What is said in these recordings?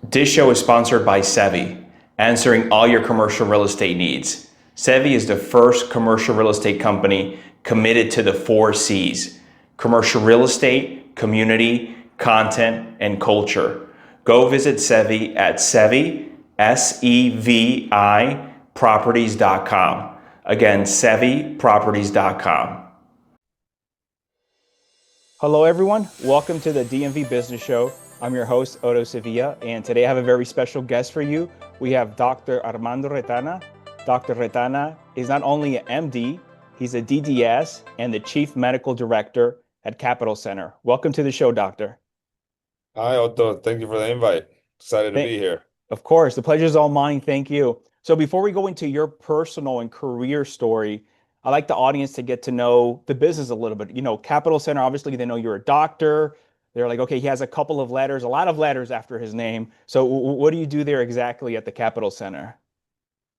This show is sponsored by Sevi, answering all your commercial real estate needs. Sevi is the first commercial real estate company committed to the 4 C's: commercial real estate, community, content, and culture. Go visit Sevi at Sevi, SEVI, properties.com. Again, SeviProperties.com. Hello, everyone. Welcome to the DMV Business Show. I'm your host, Otto Sevilla, and today I have a very special guest for you. We have Dr. Armando Retana. Dr. Retana is not only an MD, he's a DDS and the Chief Medical Director at Capital Center. Welcome to the show, Doctor. Hi, Otto. Thank you for the invite. Excited to Thank, be here. of course, the pleasure is all mine. Thank you. So before we go into your personal and career story, I like the audience to get to know the business a little bit. You know, Capital Center, obviously, they know you're a doctor. They're like, okay, he has a couple of letters, a lot of letters after his name. So what do you do there exactly at the Capital Center?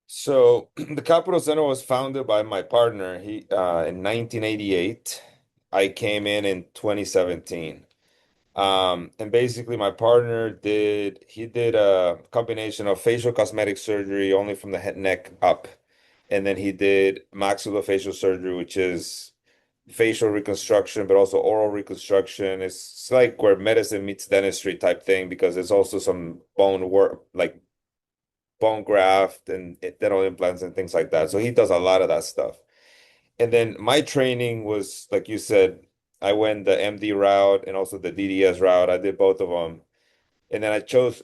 So the Capital Center was founded by my partner. He in 1988. I came in 2017. And basically my partner did a combination of facial cosmetic surgery only from the head neck up. And then he did maxillofacial surgery, which is facial reconstruction, but also oral reconstruction. It's like where medicine meets dentistry type thing because there's also some bone work, like bone graft and dental implants and things like that. So he does a lot of that stuff. And then my training was, like you said, I went the MD route and also the DDS route. I did both of them. And then I chose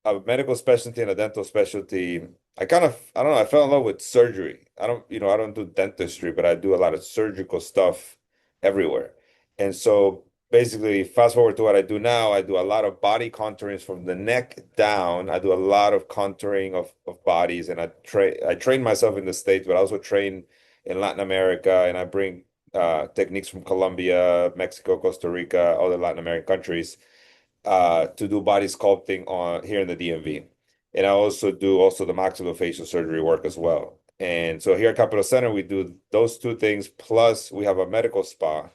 a medical specialty and a dental specialty. I don't know, I fell in love with surgery. I don't do dentistry, but I do a lot of surgical stuff everywhere. And so basically, fast forward to what I do now, I do a lot of body contouring from the neck down. I do a lot of contouring of bodies, and I train myself in the States, but I also train in Latin America, and I bring techniques from Colombia, Mexico, Costa Rica, other Latin American countries to do body sculpting on here in the DMV. And I also do the maxillofacial surgery work as well. And so here at Capital Center, we do those two things. Plus, we have a medical spa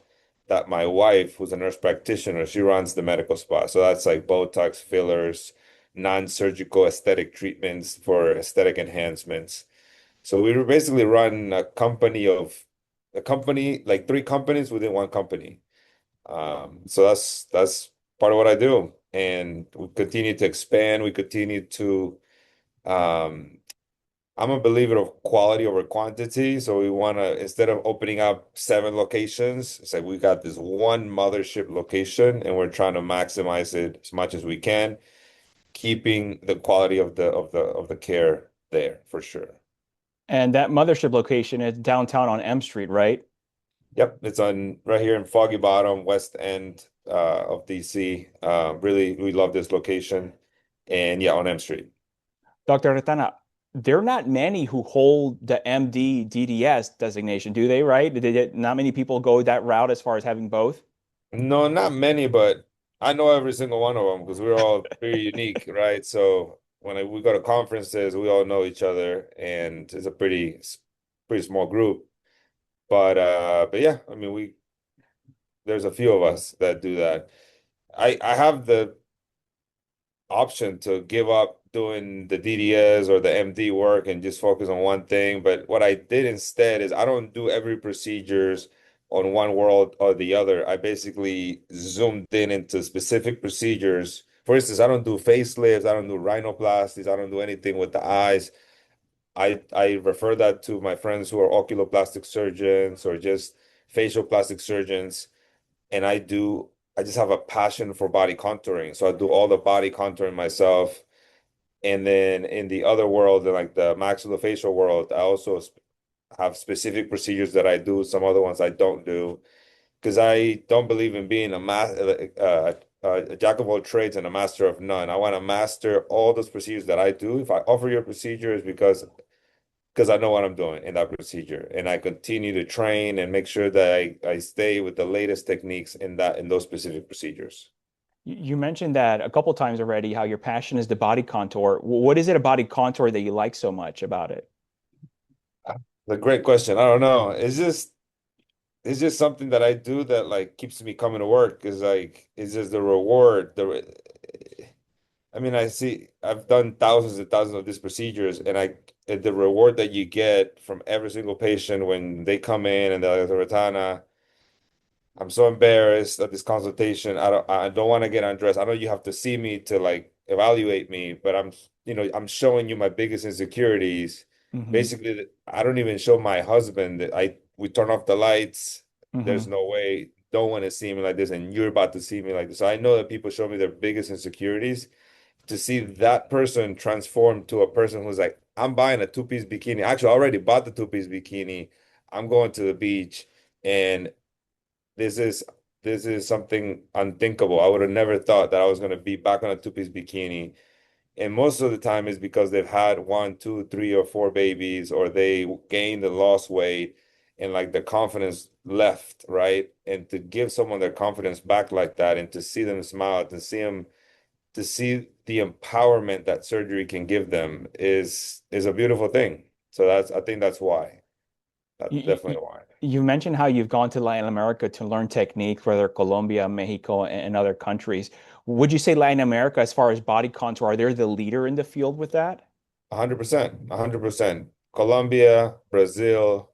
that my wife, who's a nurse practitioner, she runs the medical spa. So that's like Botox, fillers, non-surgical aesthetic treatments for aesthetic enhancements. So we basically run a company, like three companies within one company. So that's part of what I do. And we continue to expand. We continue to um I'm a believer of quality over quantity. So we want to, instead of opening up 7 locations, it's like we got this one mothership location and we're trying to maximize it as much as we can, keeping the quality of the care there for sure. And that mothership location is downtown on M Street, right? Yep, it's on right here in Foggy Bottom, West End of DC. Really, we love this location. And yeah, on M Street. Dr. Retana, there are not many who hold the MD DDS designation, do they, right? Not many people go that route as far as having both. No, not many, but I know every single one of them because we're all very unique, right? So when we go to conferences, we all know each other, and it's a pretty small group. But yeah, I mean, we there's a few of us that do that. I have the option to give up doing the DDS or the MD work and just focus on one thing. But what I did instead is I don't do every procedures on one world or the other. I basically zoomed in into specific procedures. For instance, I don't do facelifts, I don't do rhinoplasties, I don't do anything with the eyes. I refer that to my friends who are oculoplastic surgeons or just facial plastic surgeons, and I just have a passion for body contouring. So I do all the body contouring myself. And then in the other world, like the maxillofacial world, I also have specific procedures that I do, some other ones I don't do, because I don't believe in being a jack of all trades and a master of none. I want to master all those procedures that I do. If I offer you a procedure, it's because I know what I'm doing in that procedure, and I continue to train and make sure that I stay with the latest techniques in those specific procedures. You mentioned that a couple times already, how your passion is the body contour. What is it a body contour that you like so much about it? The great question. I don't know. It's just something that I do that like keeps me coming to work. Is like it's just the reward. I mean, I've done thousands and thousands of these procedures, and the reward that you get from every single patient when they come in and they're like, Retana, I'm so embarrassed at this consultation. I don't want to get undressed. I know you have to see me to like evaluate me, but I'm showing you my biggest insecurities. Hmm. Basically, I don't even show my husband that we turn off the lights. There's Hmm. no way. Don't want to see me like this, and you're about to see me like this. So I know that people show me their biggest insecurities. To see that person transform to a person who's like, I'm buying a two-piece bikini. Actually, I already bought the two-piece bikini. I'm going to the beach, and this is this is something unthinkable. I would have never thought that I was going to be back on a two-piece bikini. And most of the time is because they've had one, two, three, or four babies, or they gained and lost weight, and like the confidence left, right? And to give someone their confidence back like that, and to see them smile, to see the empowerment that surgery can give them is a beautiful thing. So I think that's why. That's You, you, definitely why. you mentioned how you've gone to Latin America to learn technique, whether Colombia, Mexico, and other countries. Would you say Latin America, as far as body contour, are they the leader in the field with that? 100%, 100%. Colombia, Brazil,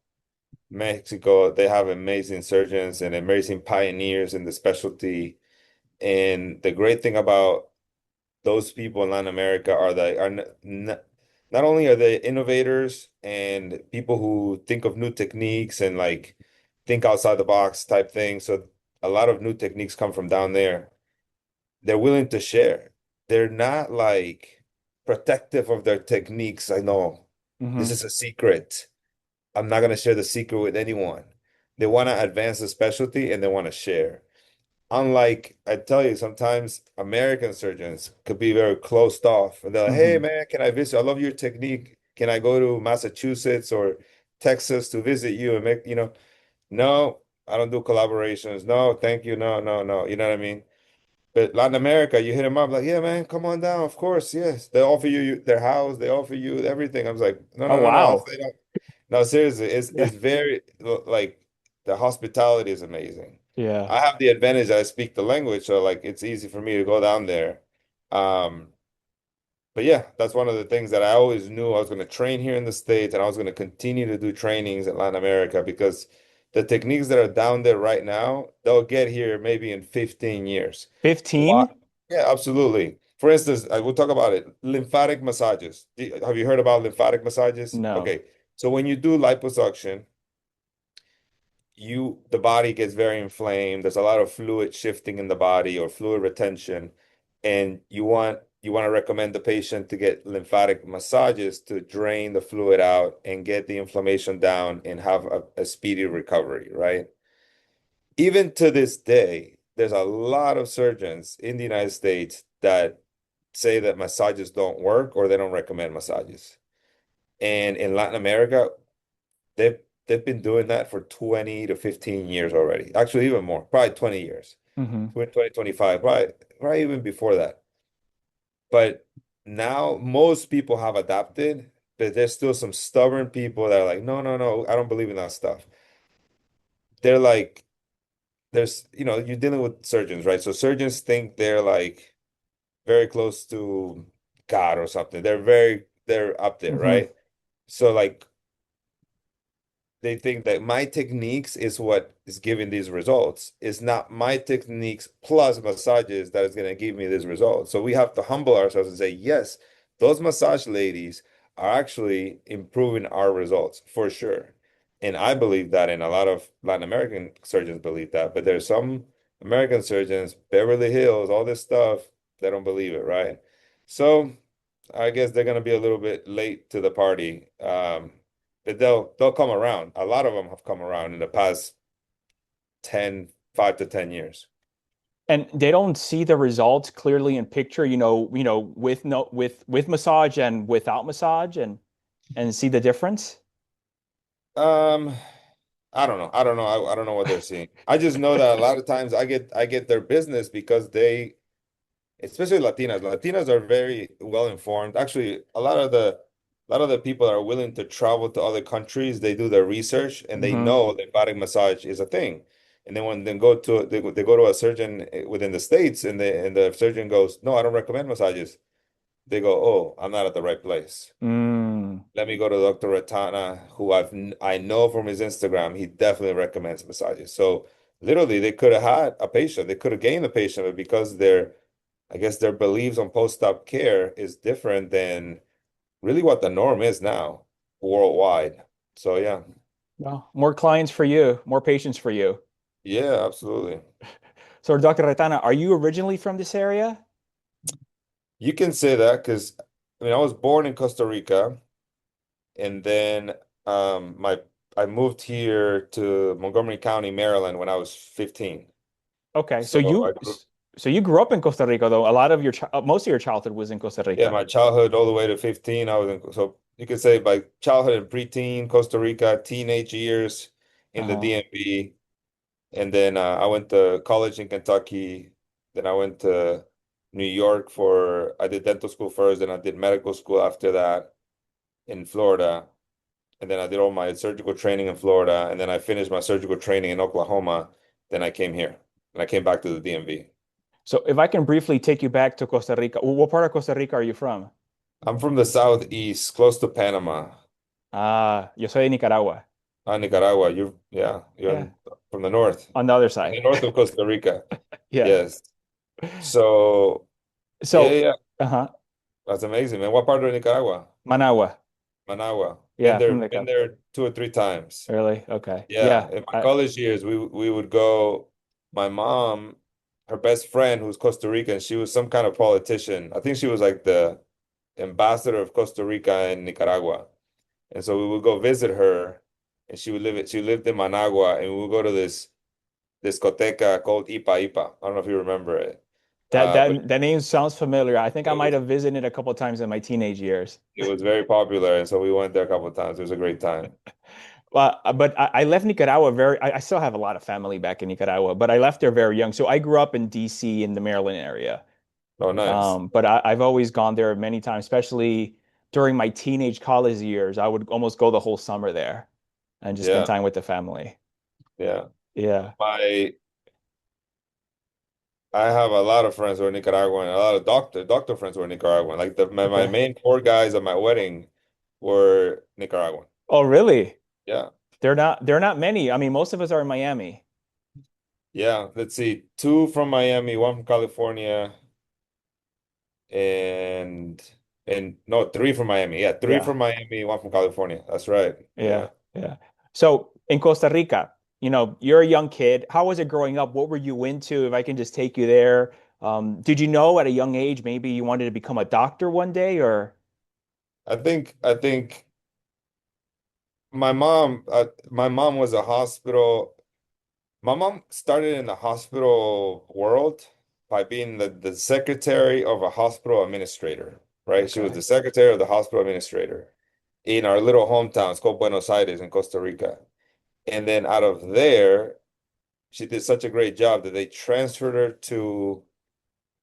Mexico, they have amazing surgeons and amazing pioneers in the specialty. And the great thing about those people in Latin America are they are not only are they innovators and people who think of new techniques and like think outside the box type thing. So a lot of new techniques come from down there. They're willing to share. They're not like protective of their techniques. I know this Hmm. is a secret. I'm not going to share the secret with anyone. They want to advance the specialty and they want to share. Unlike, I tell you, sometimes American surgeons could be very closed off and they're like, hey Hmm. man, can I visit? I love your technique. Can I go to Massachusetts or Texas to visit you and no, I don't do collaborations. No, thank you. No, no, no. You know what I mean? But Latin America, you hit them up like, yeah, man, come on down. Of course, yes. They offer you their house, they offer you everything. I was like, no, Oh, no, no, no. I'll wow. stay down. No, seriously, Yeah. it's very like the hospitality is amazing. Yeah. I have the advantage that I speak the language, so like it's easy for me to go down there. Um, but yeah, that's one of the things that I always knew I was going to train here in the States and I was going to continue to do trainings in Latin America because the techniques that are down there right now, they'll get here maybe in 15 years. Why? 15? Yeah, absolutely. For instance, I will talk about it. Lymphatic massages. Have you heard about lymphatic massages? No. Okay. So when you do liposuction, the body gets very inflamed. There's a lot of fluid shifting in the body or fluid retention, and you want to recommend the patient to get lymphatic massages to drain the fluid out and get the inflammation down and have a speedy recovery, right? Even to this day, there's a lot of surgeons in the United States that say that massages don't work or they don't recommend massages. And in Latin America, they've they've been doing that for 20 to 15 years already. Actually, even more, probably 20 years. Hmm. 2025, probably even before that. But now most people have adapted, but there's still some stubborn people that are like, no, no, no, I don't believe in that stuff. They're like, you're dealing with surgeons, right? So surgeons think they're like very close to God or something. They're up there, Hmm. right? So like they think that my techniques is what is giving these results. It's not my techniques plus massages that is going to give me these results. So we have to humble ourselves and say, yes, those massage ladies are actually improving our results for sure. And I believe that, and a lot of Latin American surgeons believe that, but there's some American surgeons, Beverly Hills, all this stuff, they don't believe it, right? So I guess they're gonna be a little bit late to the party. But they'll come around. A lot of them have come around in the past 5 to 10 years. And they don't see the results clearly in picture, with no with massage and without massage and see the difference. Um, I don't know. I don't know. I don't know what they're seeing. I just know that a lot of times I get their business because especially Latinas. Latinas are very well informed. Actually, a lot of the people that are willing to travel to other countries, they do their research and they Hmm. know lymphatic massage is a thing. And then when they go to a surgeon within the States and the surgeon goes, "No, I don't recommend massages." they go, "Oh, I'm not at the right place. Mm. Let me go to Dr. Retana, who I know from his Instagram. He definitely recommends massages." So literally, they could have had a patient. They could have gained a patient, but because I guess their beliefs on post-op care is different than really what the norm is now worldwide. So yeah, Well, more clients for you, more patients for you. yeah, absolutely. So, Dr. Retana, are you originally from this area? You can say that because I mean I was born in Costa Rica, and then my I moved here to Montgomery County, Maryland when I was 15. Okay, So I grew, so you grew up in Costa Rica, though. A lot of most of your childhood was in Costa yeah, Rica. my childhood all the way to 15, I was in, so you could say by childhood and preteen, Costa Rica, teenage years in the Uh-huh. DMV, and then I went to college in Kentucky. Then I went to New York I did dental school first, then I did medical school after that in Florida. And then I did all my surgical training in Florida, and then I finished my surgical training in Oklahoma. Then I came here, and I came back to the DMV. So, if I can briefly take you back to Costa Rica, what part of Costa Rica are you from? I'm from the southeast, close to Panama. Ah, yo soy de Nicaragua. Nicaragua. Yeah, From the north, on the other in the side. north of Costa Rica. Yeah. Yes. So yeah, So, yeah, uh-huh. that's amazing, man. What part of Nicaragua? Managua. Managua. Yeah, from Been Nicaragua. there 2 or 3 times. Really? Okay. Yeah, Yeah. in my college years, we would go. My mom, her best friend, who's Costa Rican, she was some kind of politician. I think she was like the ambassador of Costa Rica in Nicaragua. And so we would go visit her, and she lived in Managua, and we would go to this discoteca called Ipa Ipa. I don't know if you remember it. That But that name sounds familiar. I think I it might was have visited a couple times in my teenage years. it was very popular, and so we went there a couple of times. It was a great time. But I left Nicaragua I still have a lot of family back in Nicaragua, but I left there very young. So I grew up in DC in the Maryland area. Oh, nice. But I've always gone there many times, especially during my teenage college years. I would almost go the whole summer there and just spend Yeah, time with the family. yeah. Yeah. My I have a lot of friends who are Nicaraguan, a lot of doctor friends who are Nicaraguan. Like my Okay. main four guys at my wedding were Nicaraguan. Oh, really? Yeah. They're not many. I mean, most of us are in Miami. Yeah. Let's see. Two from Miami, one from California, and and no, three from Miami. Yeah, three Yeah. from Miami, one from California. That's right. Yeah, Yeah. yeah. So in Costa Rica, you're a young kid. How was it growing up? What were you into? If I can just take you there, did you know at a young age maybe you wanted to become a doctor one day, or? I think my mom was a hospital. My mom started in the hospital world by being the secretary of a hospital administrator, right? She was Okay. the secretary of the hospital administrator in our little hometown. It's called Buenos Aires in Costa Rica. And then out of there, she did such a great job that they transferred her to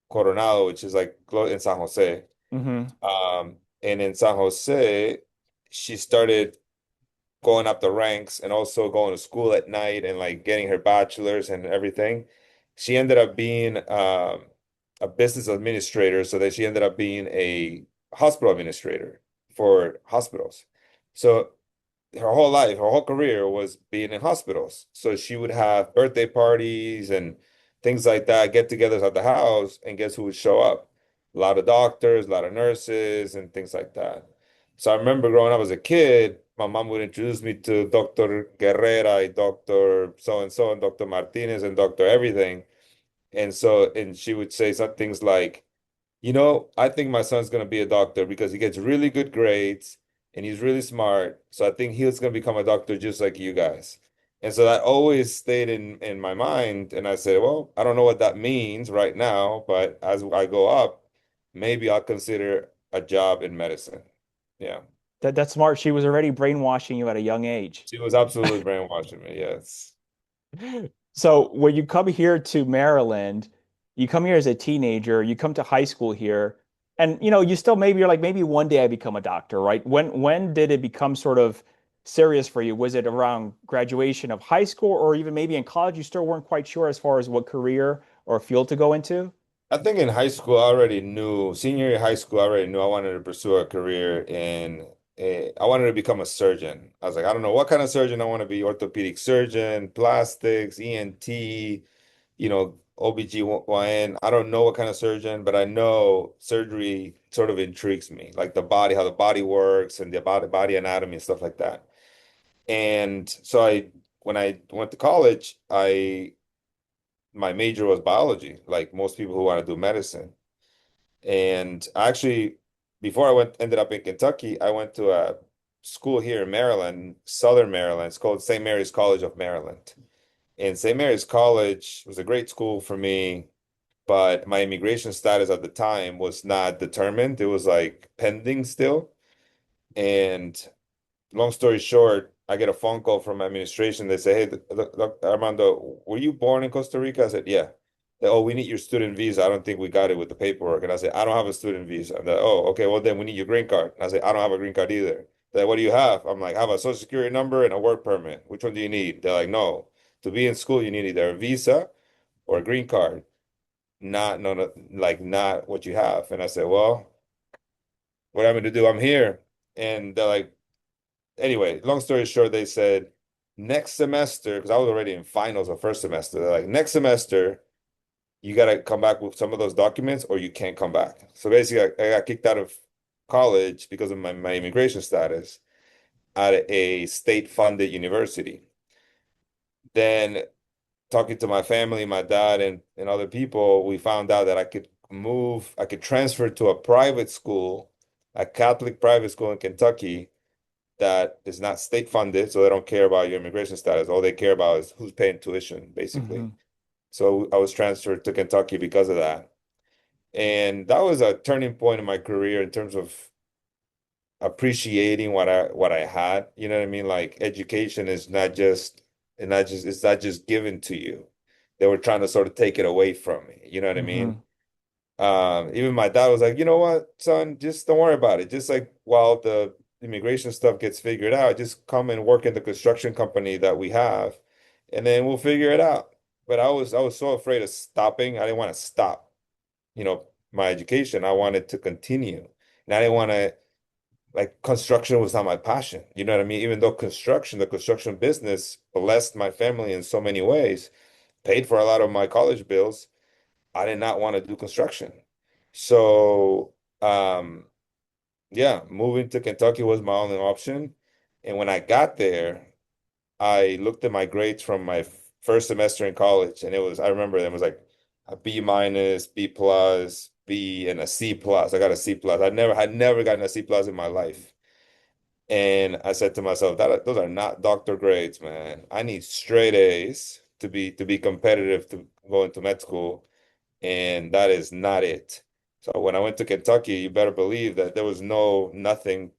Coronado, which is like in San Jose. Mm-hmm. And in San Jose, she started going up the ranks and also going to school at night and like getting her bachelor's and everything. She ended up being a business administrator, so that she ended up being a hospital administrator for hospitals. So her whole life, her whole career was being in hospitals. So she would have birthday parties and things like that, get-togethers at the house, and guess who would show up? A lot of doctors, a lot of nurses, and things like that. So I remember growing up as a kid, my mom would introduce me to Dr. Guerrera, Dr. So and so, and Dr. Martinez, and Dr. Everything. And she would say some things like, I think my son's going to be a doctor because he gets really good grades and he's really smart. So I think he's going to become a doctor just like you guys. And so that always stayed in my mind. And I said, well, I don't know what that means right now, but as I go up, maybe I'll consider a job in medicine. Yeah. That's smart. She was already brainwashing you at a young age. She was absolutely brainwashing me. Yes. So when you come here to Maryland, you come here as a teenager, you come to high school here, and you still maybe you're like maybe one day I become a doctor, right? When did it become sort of serious for you? Was it around graduation of high school or even maybe in college you still weren't quite sure as far as what career or field to go into? I think in high school, I already knew, senior year of high school, I already knew I wanted to pursue a career I wanted to become a surgeon. I was like, I don't know what kind of surgeon I want to be, orthopedic surgeon, plastics, ENT, OBGYN. I don't know what kind of surgeon, but I know surgery sort of intrigues me, like the body, how the body works and the body anatomy and stuff like that. And so when I went to college, my major was biology, like most people who want to do medicine. And actually, before ended up in Kentucky, I went to a school here in Maryland, Southern Maryland. It's called St. Mary's College of Maryland. And St. Mary's College was a great school for me, but my immigration status at the time was not determined. It was like pending still. And long story short, I get a phone call from administration. They say, "Hey, look, Armando, were you born in Costa Rica?" I said, "Yeah." "Oh, we need your student visa. I don't think we got it with the paperwork." And I said, "I don't have a student visa." And they're, "Oh, okay. Well, then we need your green card." And I said, "I don't have a green card either." They're like, "What do you have?" I'm like, "I have a social security number and a work permit. Which one do you need?" They're like, "No, to be in school, you need either a visa or a green card. Not, no, no, like not what you have." And I said, "Well, what am I going to do? I'm here." And they're like, anyway, long story short, they said next semester, because I was already in finals of first semester, they're like, next semester, you got to come back with some of those documents or you can't come back. So basically, I got kicked out of college because of my immigration status at a state-funded university. Then talking to my family, my dad, and other people, we found out that I could transfer to a private school, a Catholic private school in Kentucky that is not state funded, so they don't care about your immigration status. All they care about is who's paying tuition, basically. Hmm. So I was transferred to Kentucky because of that. And that was a turning point in my career in terms of appreciating what I had. You know what I mean? Like education is not just it's not just given to you. They were trying to sort of take it away from me. You know what I mean? Hmm. Even my dad was like, you know what, son, just don't worry about it. Just like while the immigration stuff gets figured out, just come and work in the construction company that we have, and then we'll figure it out. But I was so afraid of stopping. I didn't want to stop, my education. I wanted to continue. And I didn't want to like construction was not my passion. You know what I mean? Even though the construction business blessed my family in so many ways, paid for a lot of my college bills. I did not want to do construction. So, yeah, moving to Kentucky was my only option. And when I got there, I looked at my grades from my first semester in college, and I remember it was like a B minus, B plus, B, and a C plus. I got a C plus. Had never gotten a C plus in my life. And I said to myself, those are not doctor grades, man. I need straight A's to be competitive to go into med school, and that is not it. So when I went to Kentucky, you better believe that there was nothing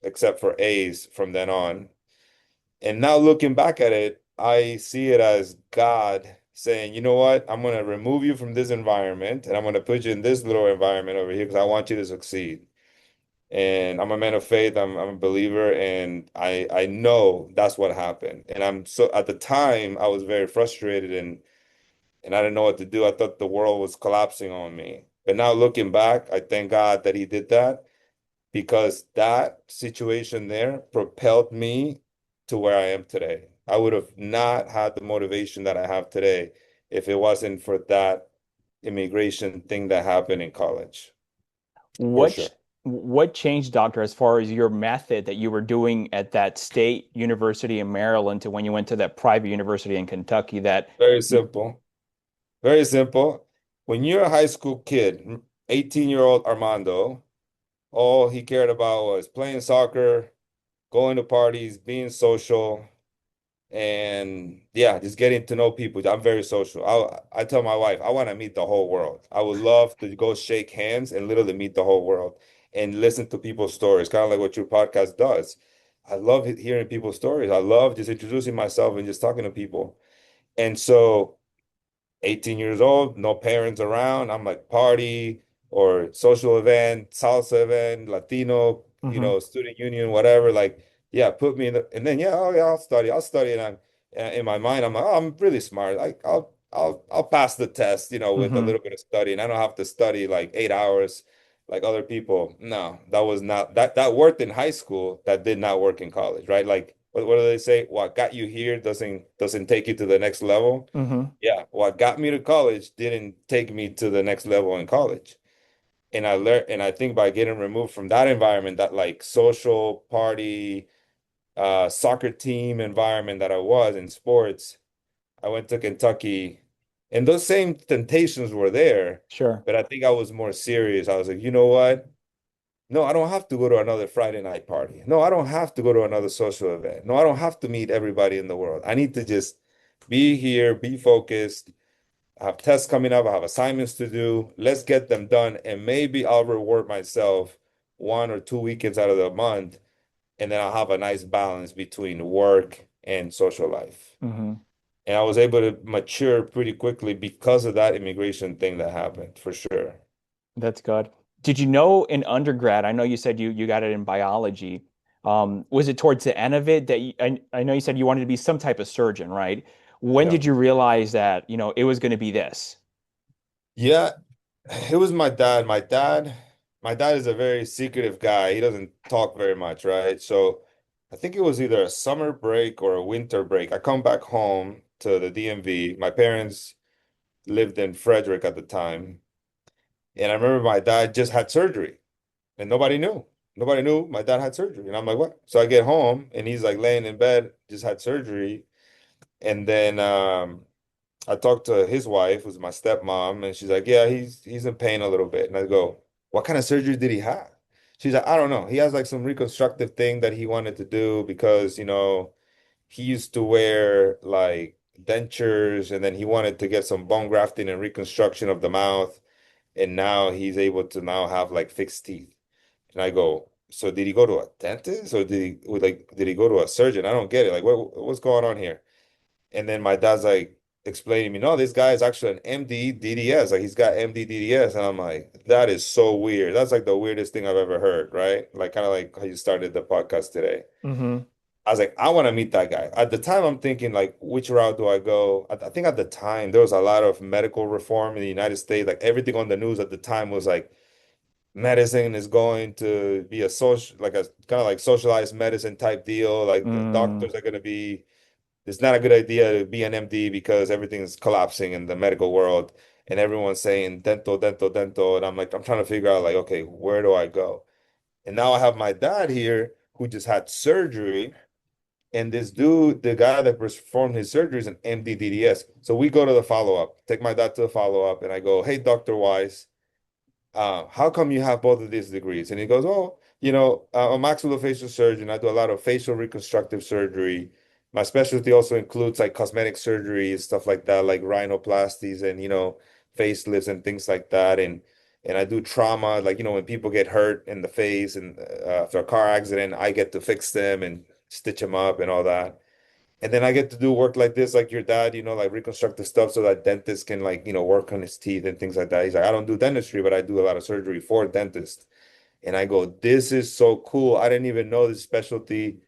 except for A's from then on. And now looking back at it, I see it as God saying, you know what? I'm going to remove you from this environment and I'm going to put you in this little environment over here because I want you to succeed. And I'm a man of faith. I'm a believer, and I know that's what happened. And I'm so at the time I was very frustrated and I didn't know what to do. I thought the world was collapsing on me. But now looking back, I thank God that he did that because that situation there propelled me to where I am today. I would have not had the motivation that I have today if it wasn't for that immigration thing that happened in college, for What sure. ch- what changed, doctor, as far as your method that you were doing at that state university in Maryland to when you went to that private university in Kentucky that Very you, simple. Very simple. When you're a high school kid, 18-year-old Armando, all he cared about was playing soccer, going to parties, being social, and yeah, just getting to know people. I'm very social. I tell my wife I want to meet the whole world. I would love to go shake hands and literally meet the whole world and listen to people's stories, kind of like what your podcast does. I love hearing people's stories. I love just introducing myself and just talking to people. And so 18 years old, no parents around. I'm like party or social event, salsa event, Latino, Mhm. student union, whatever. Like, yeah, put me in and then yeah, oh yeah, I'll study. And I'm in my mind, I'm like, oh, I'm really smart. I'll I'll pass the test, with a Mm-hmm. little bit of studying. I don't have to study like 8 hours like other people. No, that was not that worked in high school. That did not work in college, right? Like what do they say? What got you here doesn't take you to the next level. Mm-hmm. Yeah, what got me to college didn't take me to the next level in college. And I learned, and I think by getting removed from that environment, that like social party, soccer team environment that I was in sports, I went to Kentucky, and those same temptations were there, Sure. but I think I was more serious. I was like, you know what? No, I don't have to go to another Friday night party. No, I don't have to go to another social event. No, I don't have to meet everybody in the world. I need to just be here, be focused. I have tests coming up. I have assignments to do. Let's get them done. And maybe I'll reward myself 1 or 2 weekends out of the month. And then I'll have a nice balance between work and social life. Mm-hmm. And I was able to mature pretty quickly because of that immigration thing that happened, for sure. That's good. Did you know in undergrad? I know you said you got it in biology. Was it towards the end of it that I know you said you wanted to be some type of surgeon, right? When Yeah. did you realize that, it was going to be this? Yeah, it was my dad. My dad is a very secretive guy. He doesn't talk very much, right? So I think it was either a summer break or a winter break. I come back home to the DMV. My parents lived in Frederick at the time. And I remember my dad just had surgery and nobody knew. Nobody knew my dad had surgery. And I'm like, what? So I get home and he's like laying in bed, just had surgery. And then I talked to his wife, who's my stepmom, and she's like, "Yeah, he's in pain a little bit." And I go, "What kind of surgery did he have?" She's like, "I don't know. He has like some reconstructive thing that he wanted to do because, he used to wear like dentures and then he wanted to get some bone grafting and reconstruction of the mouth, and now he's able to now have like fixed teeth." And I go, "So did he go to a dentist or did he go to a surgeon? I don't get it. Like what's going on here?" And then my dad's like explaining to me, no, this guy is actually an MD DDS. Like he's got MD DDS. And I'm like, that is so weird. That's like the weirdest thing I've ever heard, right? Like kind of like how you started the podcast today. Mm-hmm. I was like, I want to meet that guy. At the time, I'm thinking like, which route do I go? I think at the time there was a lot of medical reform in the United States. Like everything on the news at the time was like medicine is going to be a social, like a kind of like socialized medicine type deal. Like the Mm, doctors are going to be it's not a good idea to be an MD because everything's collapsing in the medical world and everyone's saying dental, dental, dental. And I'm like, I'm trying to figure out like, okay, where do I go? And now I have my dad here who just had surgery. And this dude, the guy that performed his surgery is an MD-DDS. So we go to the follow-up, take my dad to the follow-up, and I go, hey, Dr. Wise, how come you have both of these degrees? And he goes, oh, I'm a maxillofacial surgeon. I do a lot of facial reconstructive surgery. My specialty also includes like cosmetic surgery, stuff like that, like rhinoplasties and, facelifts and things like that. And I do trauma, like, when people get hurt in the face and after a car accident, I get to fix them and stitch them up and all that. And then I get to do work like this, like your dad, like reconstructive stuff so that dentists can like, work on his teeth and things like that. He's like, I don't do dentistry, but I do a lot of surgery for dentists. And I go, this is so cool. I didn't even know this specialty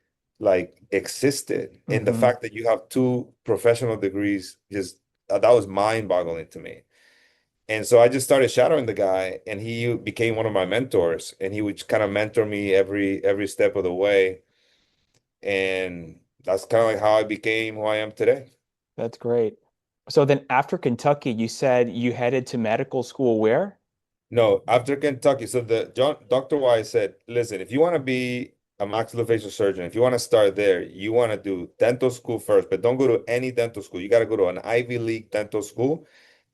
like existed. And the mm-hmm. fact that you have two professional degrees, just that was mind-boggling to me. And so I just started shadowing the guy and he became one of my mentors and he would kind of mentor me every step of the way. And that's kind of like how I became who I am today. That's great. So then after Kentucky, you said you headed to medical school where? No, after Kentucky, so the Dr. Wise said, listen, if you want to be a maxillofacial surgeon, if you want to start there, you want to do dental school first, but don't go to any dental school. You got to go to an Ivy League dental school.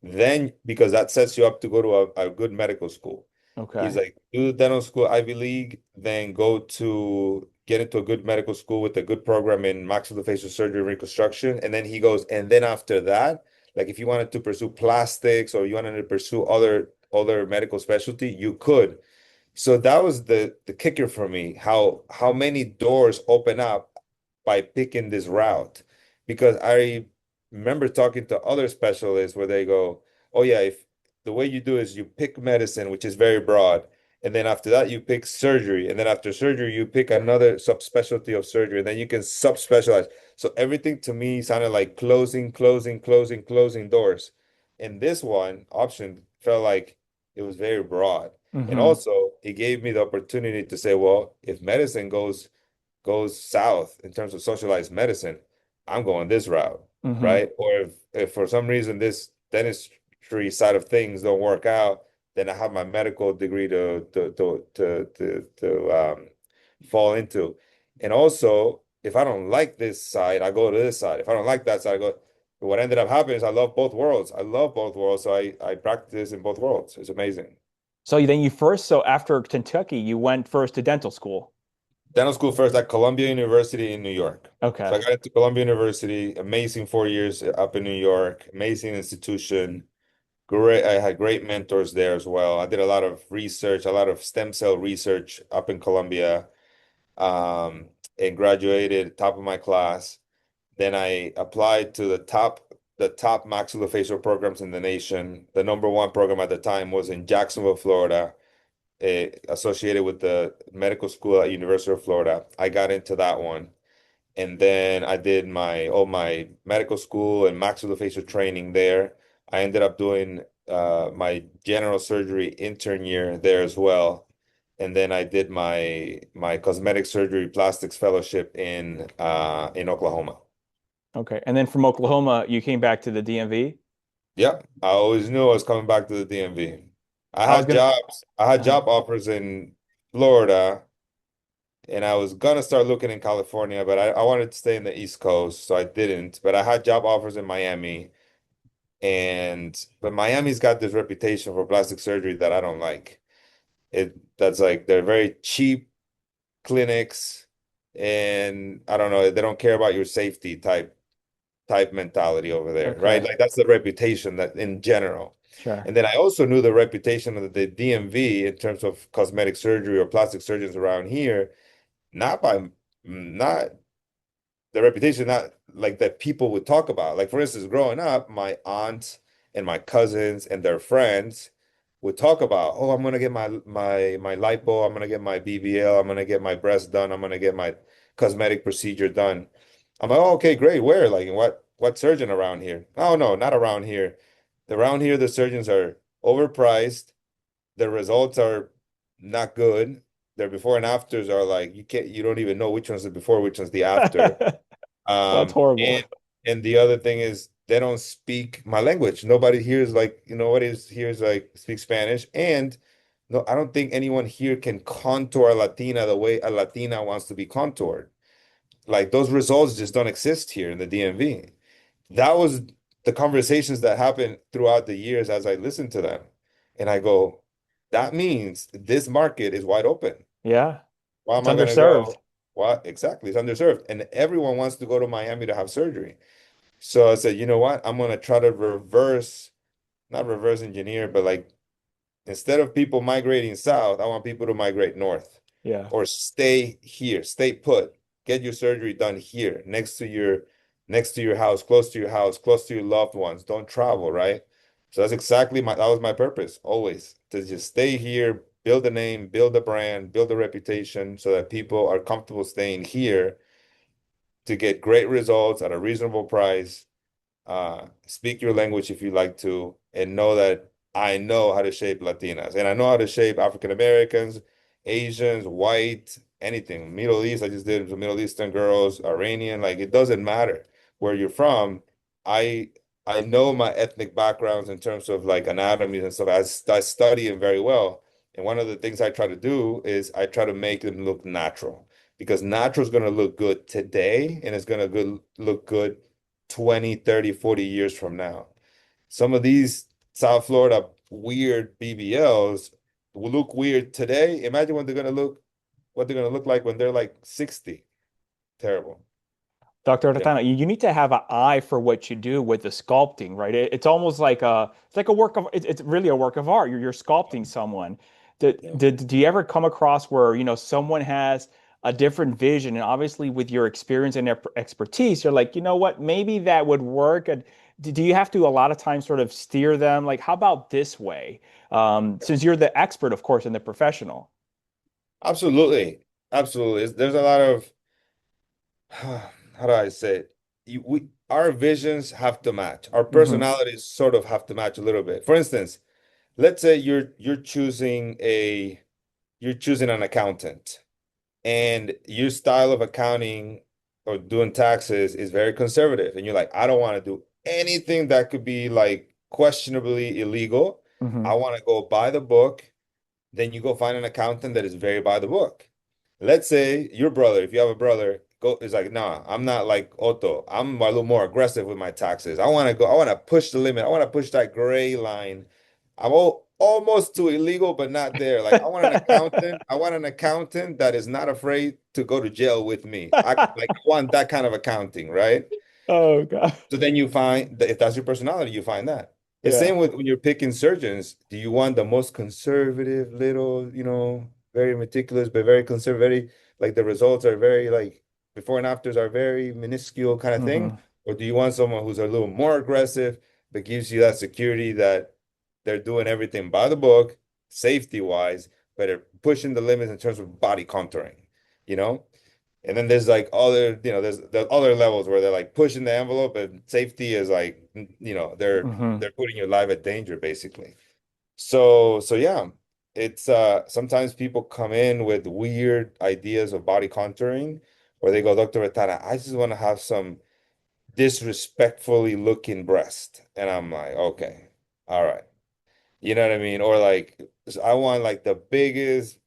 Then, because that sets you up to go to a good medical school. He's Okay. like, do the dental school Ivy League, then go to get into a good medical school with a good program in maxillofacial surgery and reconstruction. And then he goes, and then after that, like if you wanted to pursue plastics or you wanted to pursue other medical specialty, you could. So that was the kicker for me, how many doors open up by picking this route. Because I remember talking to other specialists where they go, oh yeah, if the way you do is you pick medicine, which is very broad, And then after that, you pick surgery. And then after surgery, you pick another subspecialty of surgery. And then you can subspecialize. So everything to me sounded like closing, closing, closing, closing doors. And this one option felt like it was very broad. And Hmm. also, it gave me the opportunity to say, well, if medicine goes south in terms of socialized medicine, I'm going this route, Hmm. right? Or if for some reason this dentistry side of things don't work out, then I have my medical degree to fall into. And also, if I don't like this side, I go to this side. If I don't like that side, I go. What ended up happening is I love both worlds. I love both worlds, so I practice in both worlds. It's amazing. So after Kentucky, you went first to dental school. Dental school first at Columbia University in New York. So Okay. I got into Columbia University, amazing 4 years up in New York, amazing institution. Great, I had great mentors there as well. I did a lot of research, a lot of stem cell research up in Columbia, um, and graduated top of my class. Then I applied to the top maxillofacial programs in the nation. The number one program at the time was in Jacksonville, Florida, associated with the medical school at University of Florida. I got into that one. And then I did my medical school and maxillofacial training there. I ended up doing my general surgery intern year there as well. And then I did my cosmetic surgery plastics fellowship in Oklahoma. Okay. And then from Oklahoma, you came back to the DMV. Yep, I always knew I was coming back to the DMV. I was gonna. I had Uh, job offers in Florida, and I was gonna start looking in California, but I wanted to stay in the East Coast, so I didn't. But I had job offers in Miami, but Miami's got this reputation for plastic surgery that I don't like. That's like they're very cheap clinics, and I don't know, they don't care about your safety type mentality over there, right? okay. Like that's the reputation that in general. Sure. And then I also knew the reputation of the DMV in terms of cosmetic surgery or plastic surgeons around here, not the reputation, not like that people would talk about. Like for instance, growing up, my aunt and my cousins and their friends would talk about, oh, I'm gonna get my lipo, I'm gonna get my BBL, I'm gonna get my breast done, I'm gonna get my cosmetic procedure done. I'm like, oh, okay, great. Where? Like, what surgeon around here? Oh no, not around here. Around here, the surgeons are overpriced. The results are not good. Their before and afters are like you don't even know which one's the before, which one's the after. That's Um, horrible. and the other thing is they don't speak my language. Nobody hears like, nobody hears like speak Spanish. And no, I don't think anyone here can contour a Latina the way a Latina wants to be contoured. Like those results just don't exist here in the DMV. That was the conversations that happened throughout the years as I listened to them. And I go, that means this market is wide open. Yeah. Why am It's I going to underserved. go? What exactly? It's underserved. And everyone wants to go to Miami to have surgery. So I said, you know what? I'm going to try to not reverse engineer, but like instead of people migrating south, I want people to migrate north Yeah. or stay here, stay put, get your surgery done here, next to your house, close to your house, close to your loved ones. Don't travel, right? So that was my purpose always to just stay here, build a name, build a brand, build a reputation so that people are comfortable staying here to get great results at a reasonable price. Speak your language if you like to, and know that I know how to shape Latinas and I know how to shape African Americans, Asians, white, anything. Middle East, I just did some Middle Eastern girls, Iranian, like it doesn't matter where you're from. I I know my ethnic backgrounds in terms of like anatomies and stuff. I study them very well. And one of the things I try to do is I try to make them look natural because natural is going to look good today and it's going to look good 20, 30, 40 years from now. Some of these South Florida weird BBLs will look weird today. Imagine what they're gonna look like when they're like 60. Terrible. Dr. Yeah. Retana, you need to have an eye for what you do with the sculpting, right? It's almost like it's like a work of, it's really a work of art. You're sculpting someone. Yeah. Do you ever come across where, someone has a different vision and obviously with your experience and expertise, you're like, you know what, maybe that would work. And Do you have to a lot of times sort of steer them? Like, how about this way? Since you're the expert, of course, and the professional. Absolutely. Absolutely. There's a lot of, how do I say it? Our visions have to match. Our Hmm. personalities sort of have to match a little bit. For instance, let's say you're choosing an accountant, and your style of accounting or doing taxes is very conservative, and you're like, I don't want to do anything that could be like questionably illegal. I Hmm. want to go by the book. Then you go find an accountant that is very by the book. Let's say your brother, if you have a brother, go is like, nah, I'm not like Otto. I'm a little more aggressive with my taxes. I want to push the limit. I want to push that gray line. Almost to illegal, but not there. Like I want an accountant that is not afraid to go to jail with me. I want that kind of accounting, right? Oh God. So then you find that if that's your personality, you find that. The Yeah. same with when you're picking surgeons. Do you want the most conservative, little, very meticulous, but very conservative, like the results are very like before and afters are very minuscule kind of thing? Hmm. Or do you want someone who's a little more aggressive, but gives you that security that they're doing everything by the book, safety wise, but they're pushing the limits in terms of body contouring, you know? And then there's like other, there's the other levels where they're like pushing the envelope, and safety is like, Hmm. they're putting your life at danger basically. So yeah, it's sometimes people come in with weird ideas of body contouring, where they go, Dr. Retana, I just want to have some disrespectfully looking breast. And I'm like, okay, all right. You know what I mean? Or like, I want like the biggest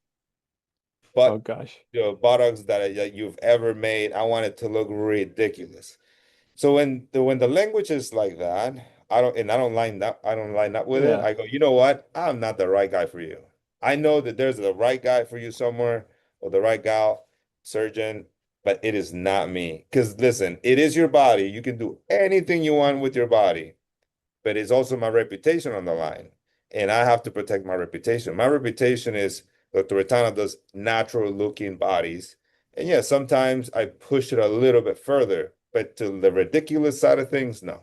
Oh butt gosh. buttocks that you've ever made. I want it to look ridiculous. So when the language is like that, I don't line up with it. Yeah. I go, you know what? I'm not the right guy for you. I know that there's the right guy for you somewhere, or the right gal, surgeon, but it is not me. Because listen, it is your body. You can do anything you want with your body, but it's also my reputation on the line. And I have to protect my reputation. My reputation is Dr. Retana does natural looking bodies. And yeah, sometimes I push it a little bit further, but to the ridiculous side of things, no.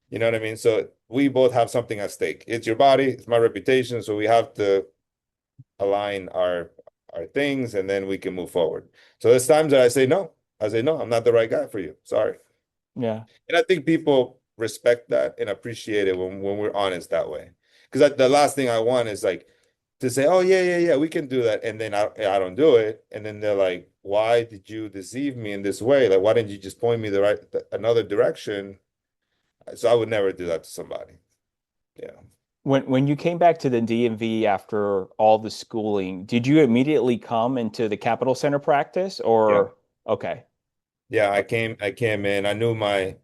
You know what I mean? So we both have something at stake. It's your body, it's my reputation. So we have to align our things, and then we can move forward. So there's times that I say no. I say, no, I'm not the right guy for you. Sorry. Yeah. And I think people respect that and appreciate it when we're honest that way. Because the last thing I want is like to say, oh, yeah, yeah, yeah, we can do that. And then I don't do it. And then they're like, why did you deceive me in this way? Like, why didn't you just point me another direction? So I would never do that to somebody. Yeah. When you came back to the DMV after all the schooling, did you immediately come into the Capital Center practice Yeah. or okay. Yeah, Uh, I came in. I knew my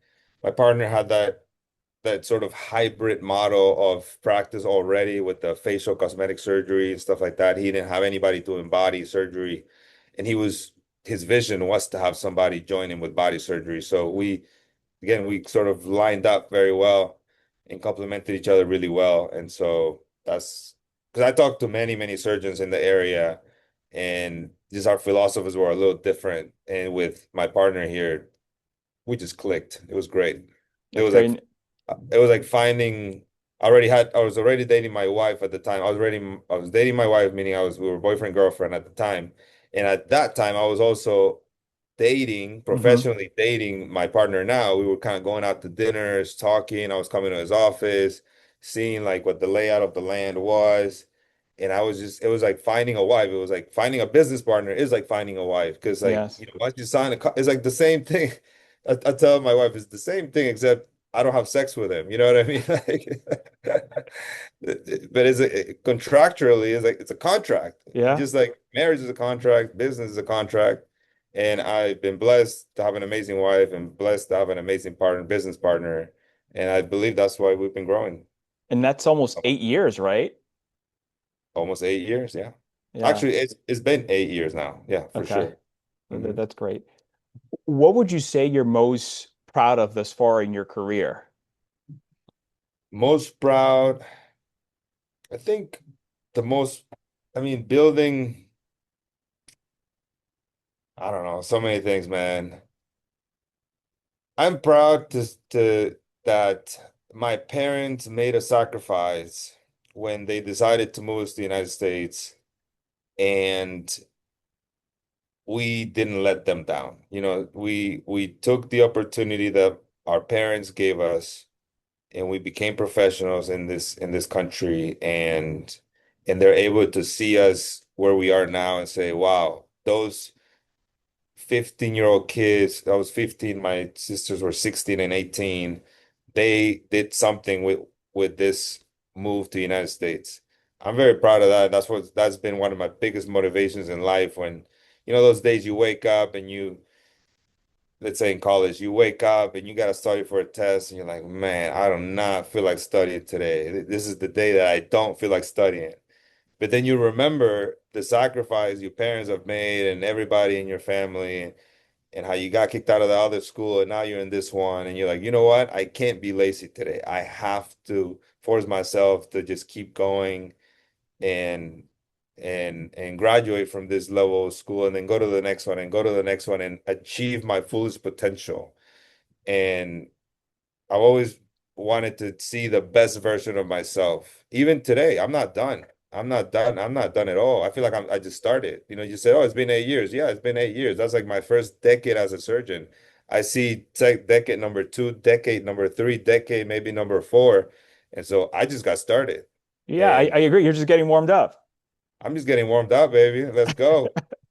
partner had that sort of hybrid model of practice already with the facial cosmetic surgery and stuff like that. He didn't have anybody doing body surgery, and his vision was to have somebody join him with body surgery. So we sort of lined up very well and complemented each other really well. And so that's because I talked to many surgeons in the area, and just our philosophies were a little different. And with my partner here, we just clicked. It was great. It that's was great. like finding. I was already dating my wife at the time. I was dating my wife, meaning we were boyfriend girlfriend at the time. And at that time, I was also Hmm. professionally dating my partner now. We were kind of going out to dinners, talking. I was coming to his office, seeing like what the layout of the land was. And it was like finding a wife. It was like finding a business partner is like finding a wife. Because like, Yes. once you sign it's like the same thing. I tell my wife it's the same thing, except I don't have sex with him. You know what I mean? But contractually, it's a contract. Yeah. Just like marriage is a contract, business is a contract. And I've been blessed to have an amazing wife and blessed to have an amazing business partner. And I believe that's why we've been growing And that's almost 8 years, right? almost 8 years. Yeah. Yeah. Actually, it's been 8 years now. Yeah, for Okay. sure. Mhm. That's great. What would you say you're most proud of thus far in your career? Most proud, I think the most, I mean, building, I don't know, so many things, man. I'm proud to that my parents made a sacrifice when they decided to move to the United States, and we didn't let them down. We took the opportunity that our parents gave us, and we became professionals in this country, and they're able to see us where we are now and say, wow, those 15-year-old kids, I was 15, my sisters were 16 and 18. They did something with this move to the United States. I'm very proud of that. That's been one of my biggest motivations in life when, those days you wake up and let's say in college, you wake up and you got to study for a test and you're like, man, I do not feel like studying today. This is the day that I don't feel like studying. But then you remember the sacrifice your parents have made and everybody in your family, and how you got kicked out of the other school and now you're in this one, and you're like, you know what? I can't be lazy today. I have to force myself to just keep going and and graduate from this level of school and then go to the next one and go to the next one and achieve my fullest potential. And I've always wanted to see the best version of myself. Even today, I'm not done. I'm not done. I'm not done at all. I feel like I just started. You said, oh, it's been 8 years. Yeah, it's been 8 years. That's like my first decade as a surgeon. I see decade number two, decade number three, decade maybe number four. And so I just got started. Yeah, I And agree. You're just getting warmed up. I'm just getting warmed up, baby. Let's go.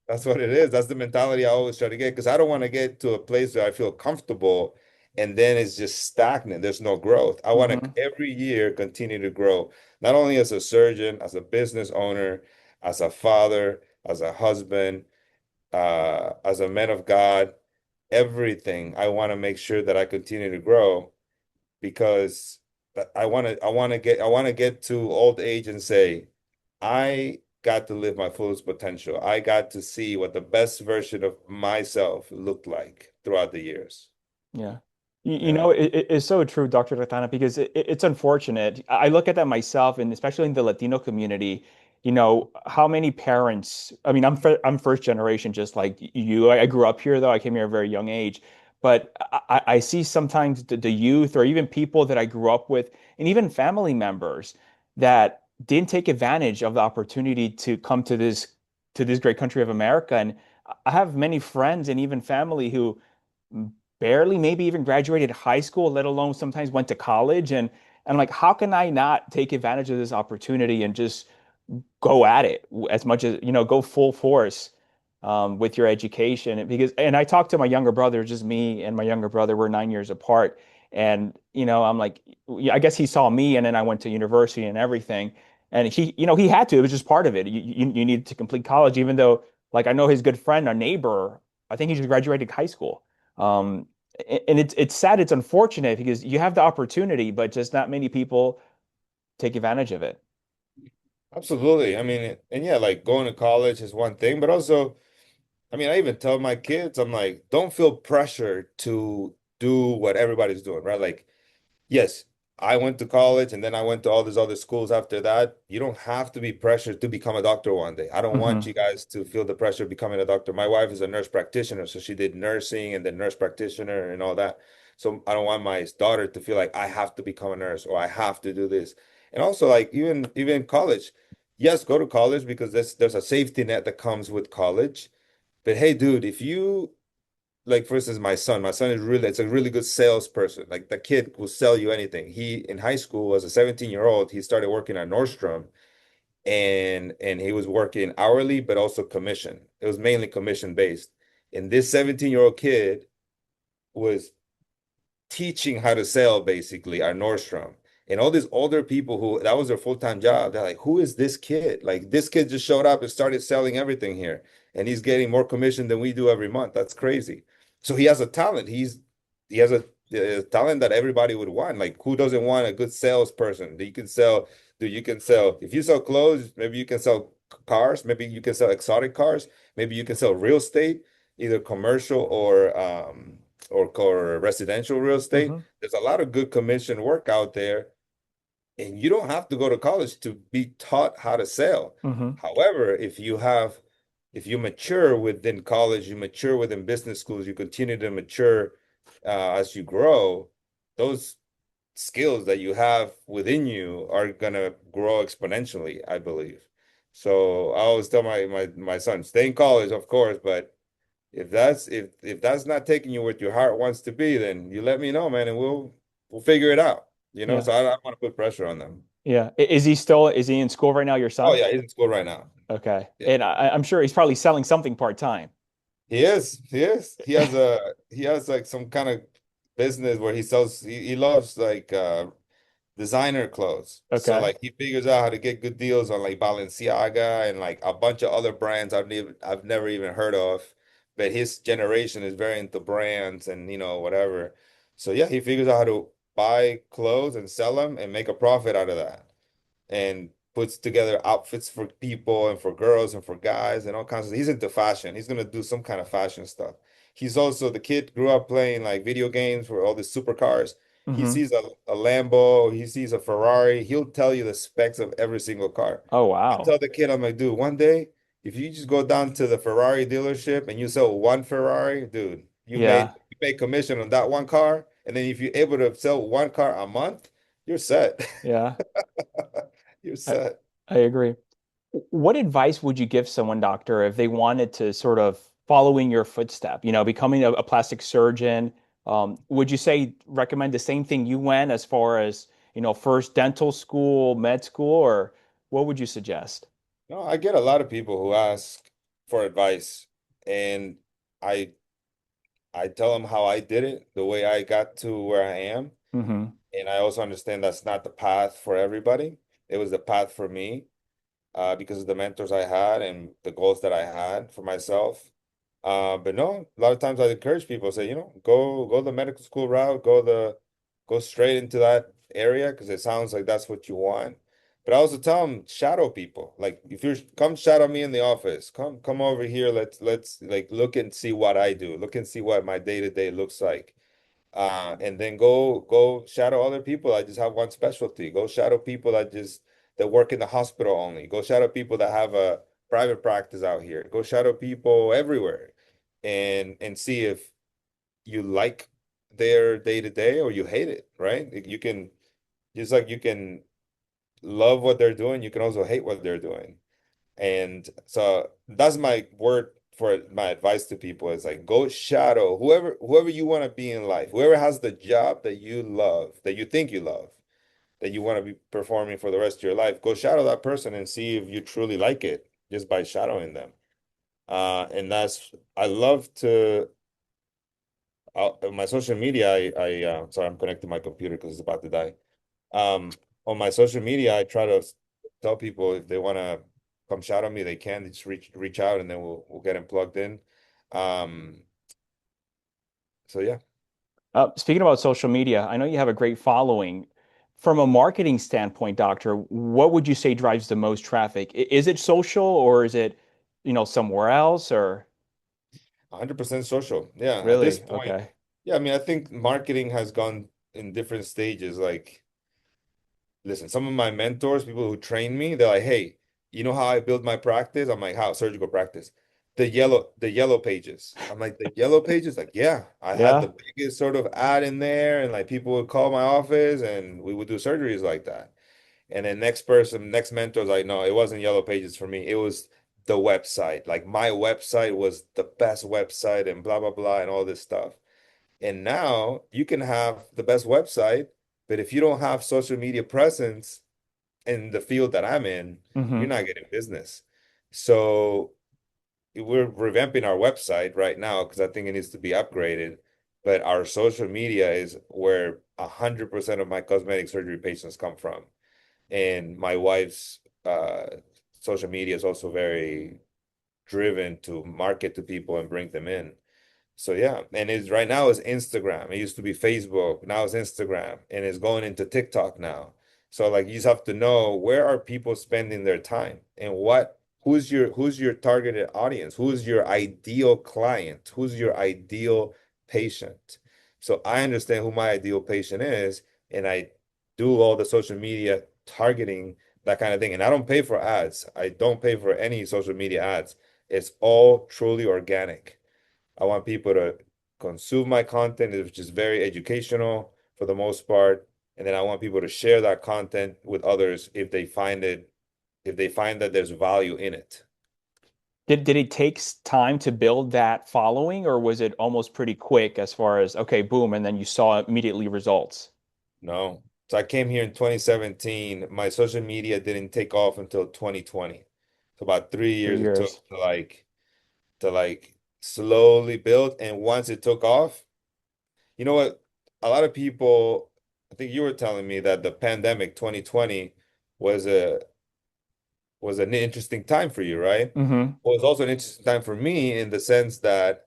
That's what it is. That's the mentality I always try to get, because I don't want to get to a place where I feel comfortable and then it's just stagnant. There's no growth. I want to Hmm. every year continue to grow, not only as a surgeon, as a business owner, as a father, as a husband, as a man of God, everything. I want to make sure that I continue to grow, because I want to get to old age and say, I got to live my fullest potential. I got to see what the best version of myself looked like throughout the years. Yeah. Yeah. It's so true, Dr. Retana, because it's unfortunate. I look at that myself, and especially in the Latino community, how many parents, I mean, I'm first generation, just like you. I grew up here, though. I came here at a very young age. But I see sometimes the youth or even people that I grew up with, and even family members that didn't take advantage of the opportunity to come to this great country of America. And I have many friends and even family who barely maybe even graduated high school, let alone sometimes went to college. And like, how can I not take advantage of this opportunity and just go at it as much as, go full force with your education? And I talked to my younger brother, just me and my younger brother, we're 9 years apart. And, I'm like, yeah, I guess he saw me and then I went to university and everything. And he had to, it was just part of it. You needed to complete college, even though, like, I know his good friend, our neighbor, I think he just graduated high school. Um, and it's sad, it's unfortunate because you have the opportunity, but just not many people take advantage of it. Absolutely. I mean, and yeah, like going to college is one thing, but also, I mean, I even tell my kids, I'm like, don't feel pressure to do what everybody's doing, right? Like, yes, I went to college and then I went to all these other schools after that. You don't have to be pressured to become a doctor one day. I don't want Hmm. you guys to feel the pressure of becoming a doctor. My wife is a nurse practitioner, so she did nursing and then nurse practitioner and all that. So I don't want my daughter to feel like I have to become a nurse or I have to do this. And also, like even college, yes, go to college because there's a safety net that comes with college. But hey, dude, if you like, for instance, my son it's a really good salesperson. Like, the kid will sell you anything. He in high school, as a 17-year-old, he started working at Nordstrom, and he was working hourly but also commission. It was mainly commission based. And this 17-year-old kid was teaching how to sell basically at Nordstrom. And all these older people who that was their full-time job, they're like, who is this kid? Like, this kid just showed up and started selling everything here. And he's getting more commission than we do every month. That's crazy. So he has a talent. He has a talent that everybody would want. Like, who doesn't want a good salesperson that you can sell? Dude, you can sell, if you sell clothes, maybe you can sell cars, maybe you can sell exotic cars, maybe you can sell real estate, either commercial or residential real estate. Hmm. There's a lot of good commission work out there, and you don't have to go to college to be taught how to sell. Hmm. However, if you mature within college, you mature within business schools, you continue to mature as you grow, those skills that you have within you are gonna grow exponentially, I believe. So I always tell my son, stay in college, of course, but if that's not taking you what your heart wants to be, then you let me know, man, and we'll figure it out. You know, Yeah. so I don't want to put pressure on them. Yeah. Is he in school right now, your Oh son? yeah, he's in school right now. Okay. Yeah. And I'm sure he's probably selling something part-time. He is. He is. He has like some kind of business where he loves like designer clothes. So Okay. like he figures out how to get good deals on like Balenciaga and like a bunch of other brands I've never even heard of. But his generation is very into brands and whatever. So yeah, he figures out how to buy clothes and sell them and make a profit out of that, and puts together outfits for people and for girls and for guys and all kinds of. He's into fashion. He's gonna do some kind of fashion stuff. He's also the kid grew up playing like video games for all the supercars. He Hmm. sees a Lambo, he sees a Ferrari, he'll tell you the specs of every single car. Oh, I wow. tell the kid, I'm like, dude, one day, if you just go down to the Ferrari dealership and you sell one Ferrari, dude, Yeah. you made commission on that one car. And then if you're able to sell one car a month, you're set. Yeah. You're I, set. I agree. What advice would you give someone, doctor, if they wanted to sort of follow in your footstep, becoming a plastic surgeon? Would you say recommend the same thing you went as far as, first dental school, med school, or what would you suggest? No, I get a lot of people who ask for advice, and I I tell them how I did it, the way I got to where I am, Hmm. and I also understand that's not the path for everybody. It was the path for me, because of the mentors I had and the goals that I had for myself. But no, a lot of times I encourage people, say, go the medical school route, go straight into that area because it sounds like that's what you want. But I also tell them shadow people. Like if you're come shadow me in the office, come over here. Let's like look and see what I do. Look and see what my day-to-day looks like. And then go shadow other people that just have one specialty. Go shadow people that work in the hospital only. Go shadow people that have a private practice out here. Go shadow people everywhere, and see if you like their day to day or you hate it, right? You can just like you can love what they're doing, you can also hate what they're doing. And so that's my word for my advice to people is like go shadow whoever you want to be in life, whoever has the job that you love, that you think you love, that you want to be performing for the rest of your life. Go shadow that person and see if you truly like it just by shadowing them. And that's I love to my social media. I sorry, I'm connecting my computer because it's about to die. Um, on my social media, I try to tell people if they want to come shout at me, they can. They just reach out, and then we'll get them plugged in. Um, so yeah, Speaking about social media, I know you have a great following. From a marketing standpoint, doctor, what would you say drives the most traffic? Is it social or is it, somewhere else or 100% social. Yeah, at this really? point, Okay. yeah. I mean, I think marketing has gone in different stages. Like, listen, some of my mentors, people who train me, they're like, "Hey, you know how I build my practice?" I'm like, "How? Surgical practice." The yellow pages. I'm like, the yellow pages? Like, yeah, I had Yeah. the biggest sort of ad in there, and like people would call my office and we would do surgeries like that. And then next mentor's like, no, it wasn't yellow pages for me. It was the website. Like my website was the best website and blah blah blah and all this stuff. And now you can have the best website, but if you don't have social media presence in the field that I'm in, you're Hmm. not getting business. So we're revamping our website right now because I think it needs to be upgraded. But our social media is where 100% of my cosmetic surgery patients come from. And my wife's social media is also very driven to market to people and bring them in. So yeah, and it's right now is Instagram. It used to be Facebook, now it's Instagram, and it's going into TikTok now. So like you just have to know where are people spending their time and who's your targeted audience? Who's your ideal client? Who's your ideal patient? So I understand who my ideal patient is, and I do all the social media targeting, that kind of thing. And I don't pay for ads. I don't pay for any social media ads. It's all truly organic. I want people to consume my content, which is very educational for the most part. And then I want people to share that content with others if they find it, if they find that there's value in it. Did it take time to build that following, or was it almost pretty quick as far as okay, boom, and then you saw immediately results? No. So I came here in 2017. My social media didn't take off until 2020. So about 3 years it 3 years. took to like slowly build. And once it took off, you know what? A lot of people, I think you were telling me that the pandemic 2020 was a was an interesting time for you, right? Mm-hmm. Well, it was also an interesting time for me in the sense that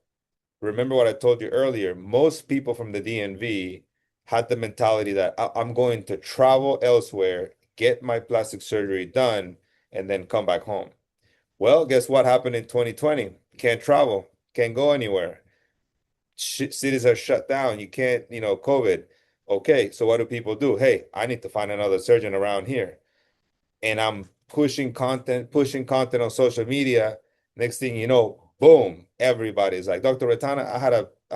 remember what I told you earlier, most people from the DMV had the mentality that I'm going to travel elsewhere, get my plastic surgery done, and then come back home. Well, guess what happened in 2020? Can't travel, can't go anywhere. Cities are shut down. You can't, COVID. Okay, so what do people do? Hey, I need to find another surgeon around here, and I'm pushing content on social media. Next thing you know, boom, everybody's like, Dr. Retana, I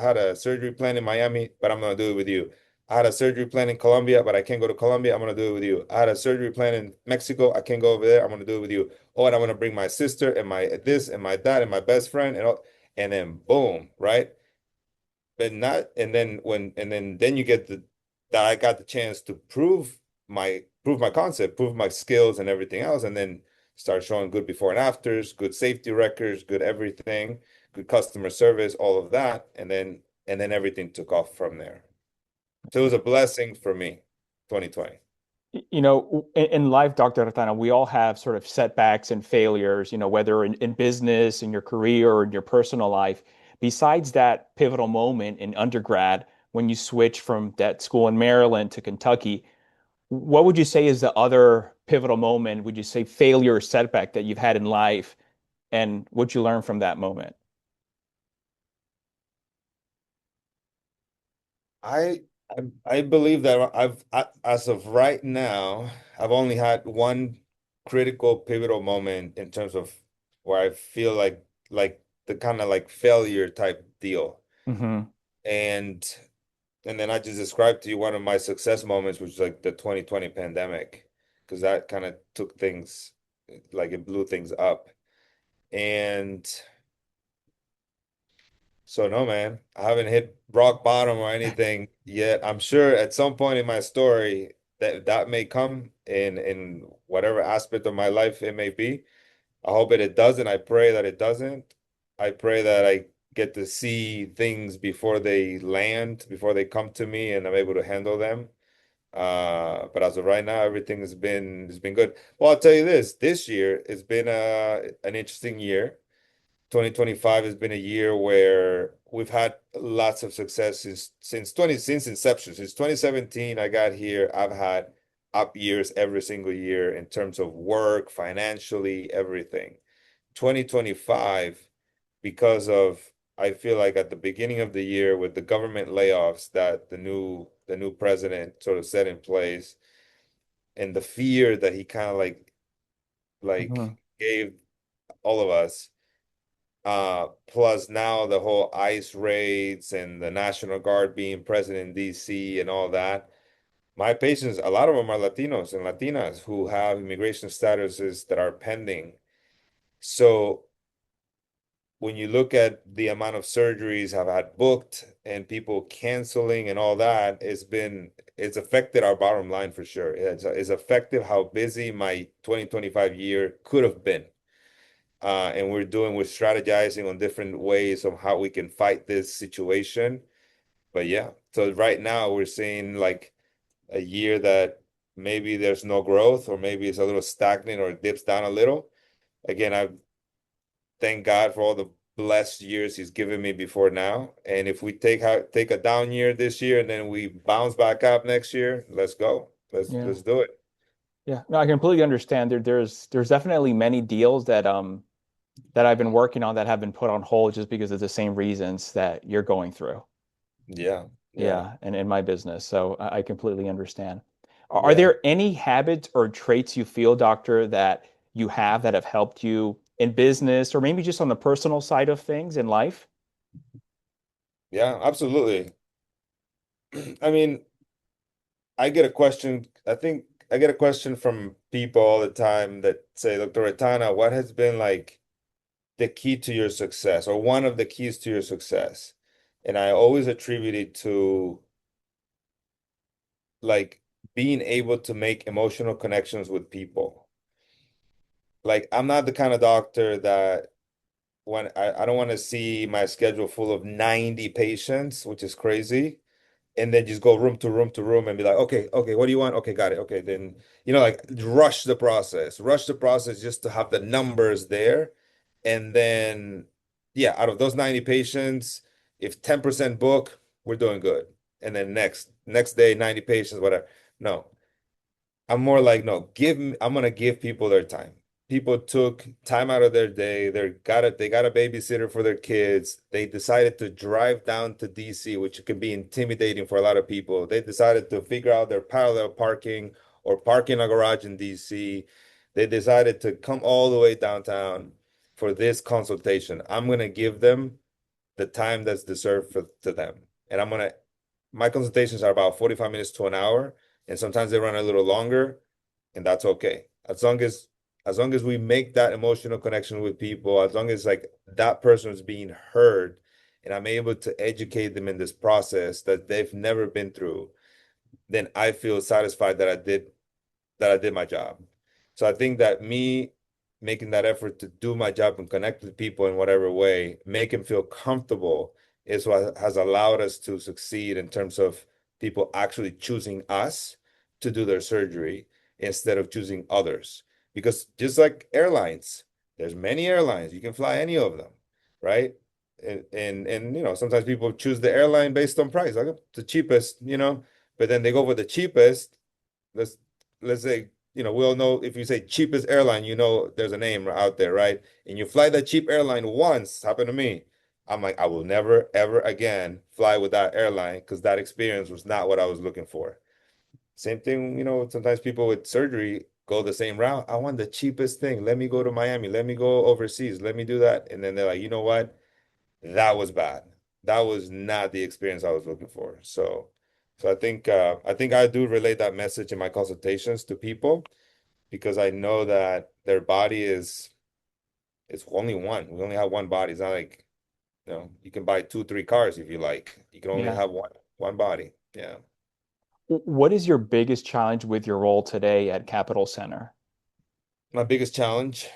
had a surgery plan in Miami, but I'm gonna do it with you. I had a surgery plan in Colombia, but I can't go to Colombia. I'm gonna do it with you. I had a surgery plan in Mexico. I can't go over there. I'm gonna do it with you. Oh, and I'm gonna bring my sister and my this and my dad and my best friend and all, and then boom, right? But not and then you get the that I got the chance to prove my concept, prove my skills and everything else, and then start showing good before and afters, good safety records, good everything, good customer service, all of that, and then everything took off from there. So it was a blessing for me, 2020. In life, Dr. Ratana, we all have sort of setbacks and failures, whether in business, in your career, or in your personal life. Besides that pivotal moment in undergrad, when you switch from that school in Maryland to Kentucky, what would you say is the other pivotal moment, would you say failure or setback that you've had in life, and what you learn from that moment? I believe that as of right now, I've only had one critical pivotal moment in terms of where I feel like the kind of like failure type deal. Mm-hmm. And and then I just described to you one of my success moments, which was like the 2020 pandemic, because that kind of took things like it blew things up. And so no, man, I haven't hit rock bottom or anything yet. I'm sure at some point in my story that may come in whatever aspect of my life it may be. I hope it doesn't. I pray that it doesn't. I pray that I get to see things before they land, before they come to me, and I'm able to handle them. But as of right now, everything has been good. Well, I'll tell you this year it's been an interesting year. 2025 has been a year where we've had lots of success since inception. Since 2017, I got here, I've had up years every single year in terms of work, financially, everything. 2025, because of I feel like at the beginning of the year with the government layoffs that the new president sort of set in place and the fear that he kind of like Mm-hmm. gave all of us. Plus now the whole ICE raids and the National Guard being present in DC and all that. My patients, a lot of them are Latinos and Latinas who have immigration statuses that are pending. So when you look at the amount of surgeries I've had booked and people canceling and all that, it's affected our bottom line for sure. It's affected how busy my 2025 year could have been. And we're strategizing on different ways of how we can fight this situation. But yeah, so right now we're seeing like a year that maybe there's no growth or maybe it's a little stagnant or it dips down a little. Again, I thank God for all the blessed years he's given me before now. And if we take a down year this year and then we bounce back up next year, let's go. Let's Yeah. let's do it. Yeah. No, I completely understand. There's definitely many deals that I've been working on that have been put on hold just because of the same reasons that you're going through. Yeah, yeah, Yeah, and in my business. So I completely understand. Are yeah. there any habits or traits you feel, doctor, that you have that have helped you in business or maybe just on the personal side of things in life? Yeah, absolutely. I mean, I get a question. I think I get a question from people all the time that say, Dr. Retana, what has been like the key to your success or one of the keys to your success? And I always attribute it to like being able to make emotional connections with people. Like I'm not the kind of doctor that when I don't want to see my schedule full of 90 patients, which is crazy, and then just go room to room to room and be like, okay, okay, what do you want? Okay, got it. Okay, then like rush the process just to have the numbers there. And then yeah, out of those 90 patients, if 10% book, we're doing good. And then next day, 90 patients, whatever. No, I'm more like, no, I'm gonna give people their time. People took time out of their day. They got a babysitter for their kids. They decided to drive down to DC, which can be intimidating for a lot of people. They decided to figure out their parallel parking or park in a garage in DC. They decided to come all the way downtown for this consultation. I'm gonna give them the time that's deserved to them. And my consultations are about 45 minutes to an hour, and sometimes they run a little longer, and that's okay. As long as we make that emotional connection with people, as long as like that person is being heard, and I'm able to educate them in this process that they've never been through, then I feel satisfied that I did my job. So I think that me making that effort to do my job and connect with people in whatever way, make them feel comfortable is what has allowed us to succeed in terms of people actually choosing us to do their surgery instead of choosing others. Because just like airlines, there's many airlines, you can fly any of them, right? And sometimes people choose the airline based on price, like the cheapest, but then they go for the cheapest. Let's let's say, we all know if you say cheapest airline, there's a name out there, right? And you fly that cheap airline once, happened to me. I'm like, I will never, ever again fly with that airline because that experience was not what I was looking for. Same thing, sometimes people with surgery go the same route. I want the cheapest thing. Let me go to Miami. Let me go overseas. Let me do that. And then they're like, you know what? That was bad. That was not the experience I was looking for. So I think I do relate that message in my consultations to people because I know that their body is it's only one. We only have one body. It's not like, you can buy two, three cars if you like. You can only Yeah. have one body. Yeah. What is your biggest challenge with your role today at Capital Center? My biggest challenge,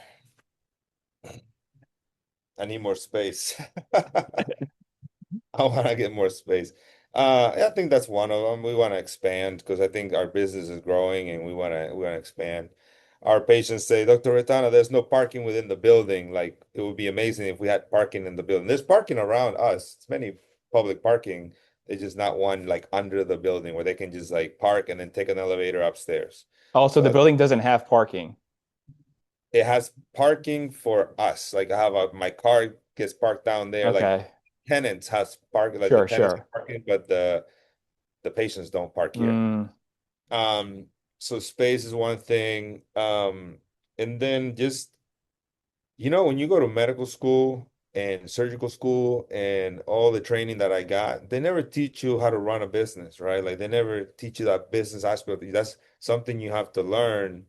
I need more space. I want to get more space. I think that's one of them. We want to expand because I think our business is growing and we want to expand. Our patients say, Dr. Retana, there's no parking within the building. Like it would be amazing if we had parking in the building. There's parking around us. It's many public parking. There's just not one like under the building where they can just like park and then take an elevator upstairs. Also, So the building doesn't have parking. it has parking for us. Like my car gets parked down there. Like Okay. tenants has parking, like the Sure, tenants sure. have parking, but the patients don't park here. Mm, Um, so space is one thing. And then just, when you go to medical school and surgical school and all the training that I got, they never teach you how to run a business, right? Like they never teach you that business aspect. That's something you have to learn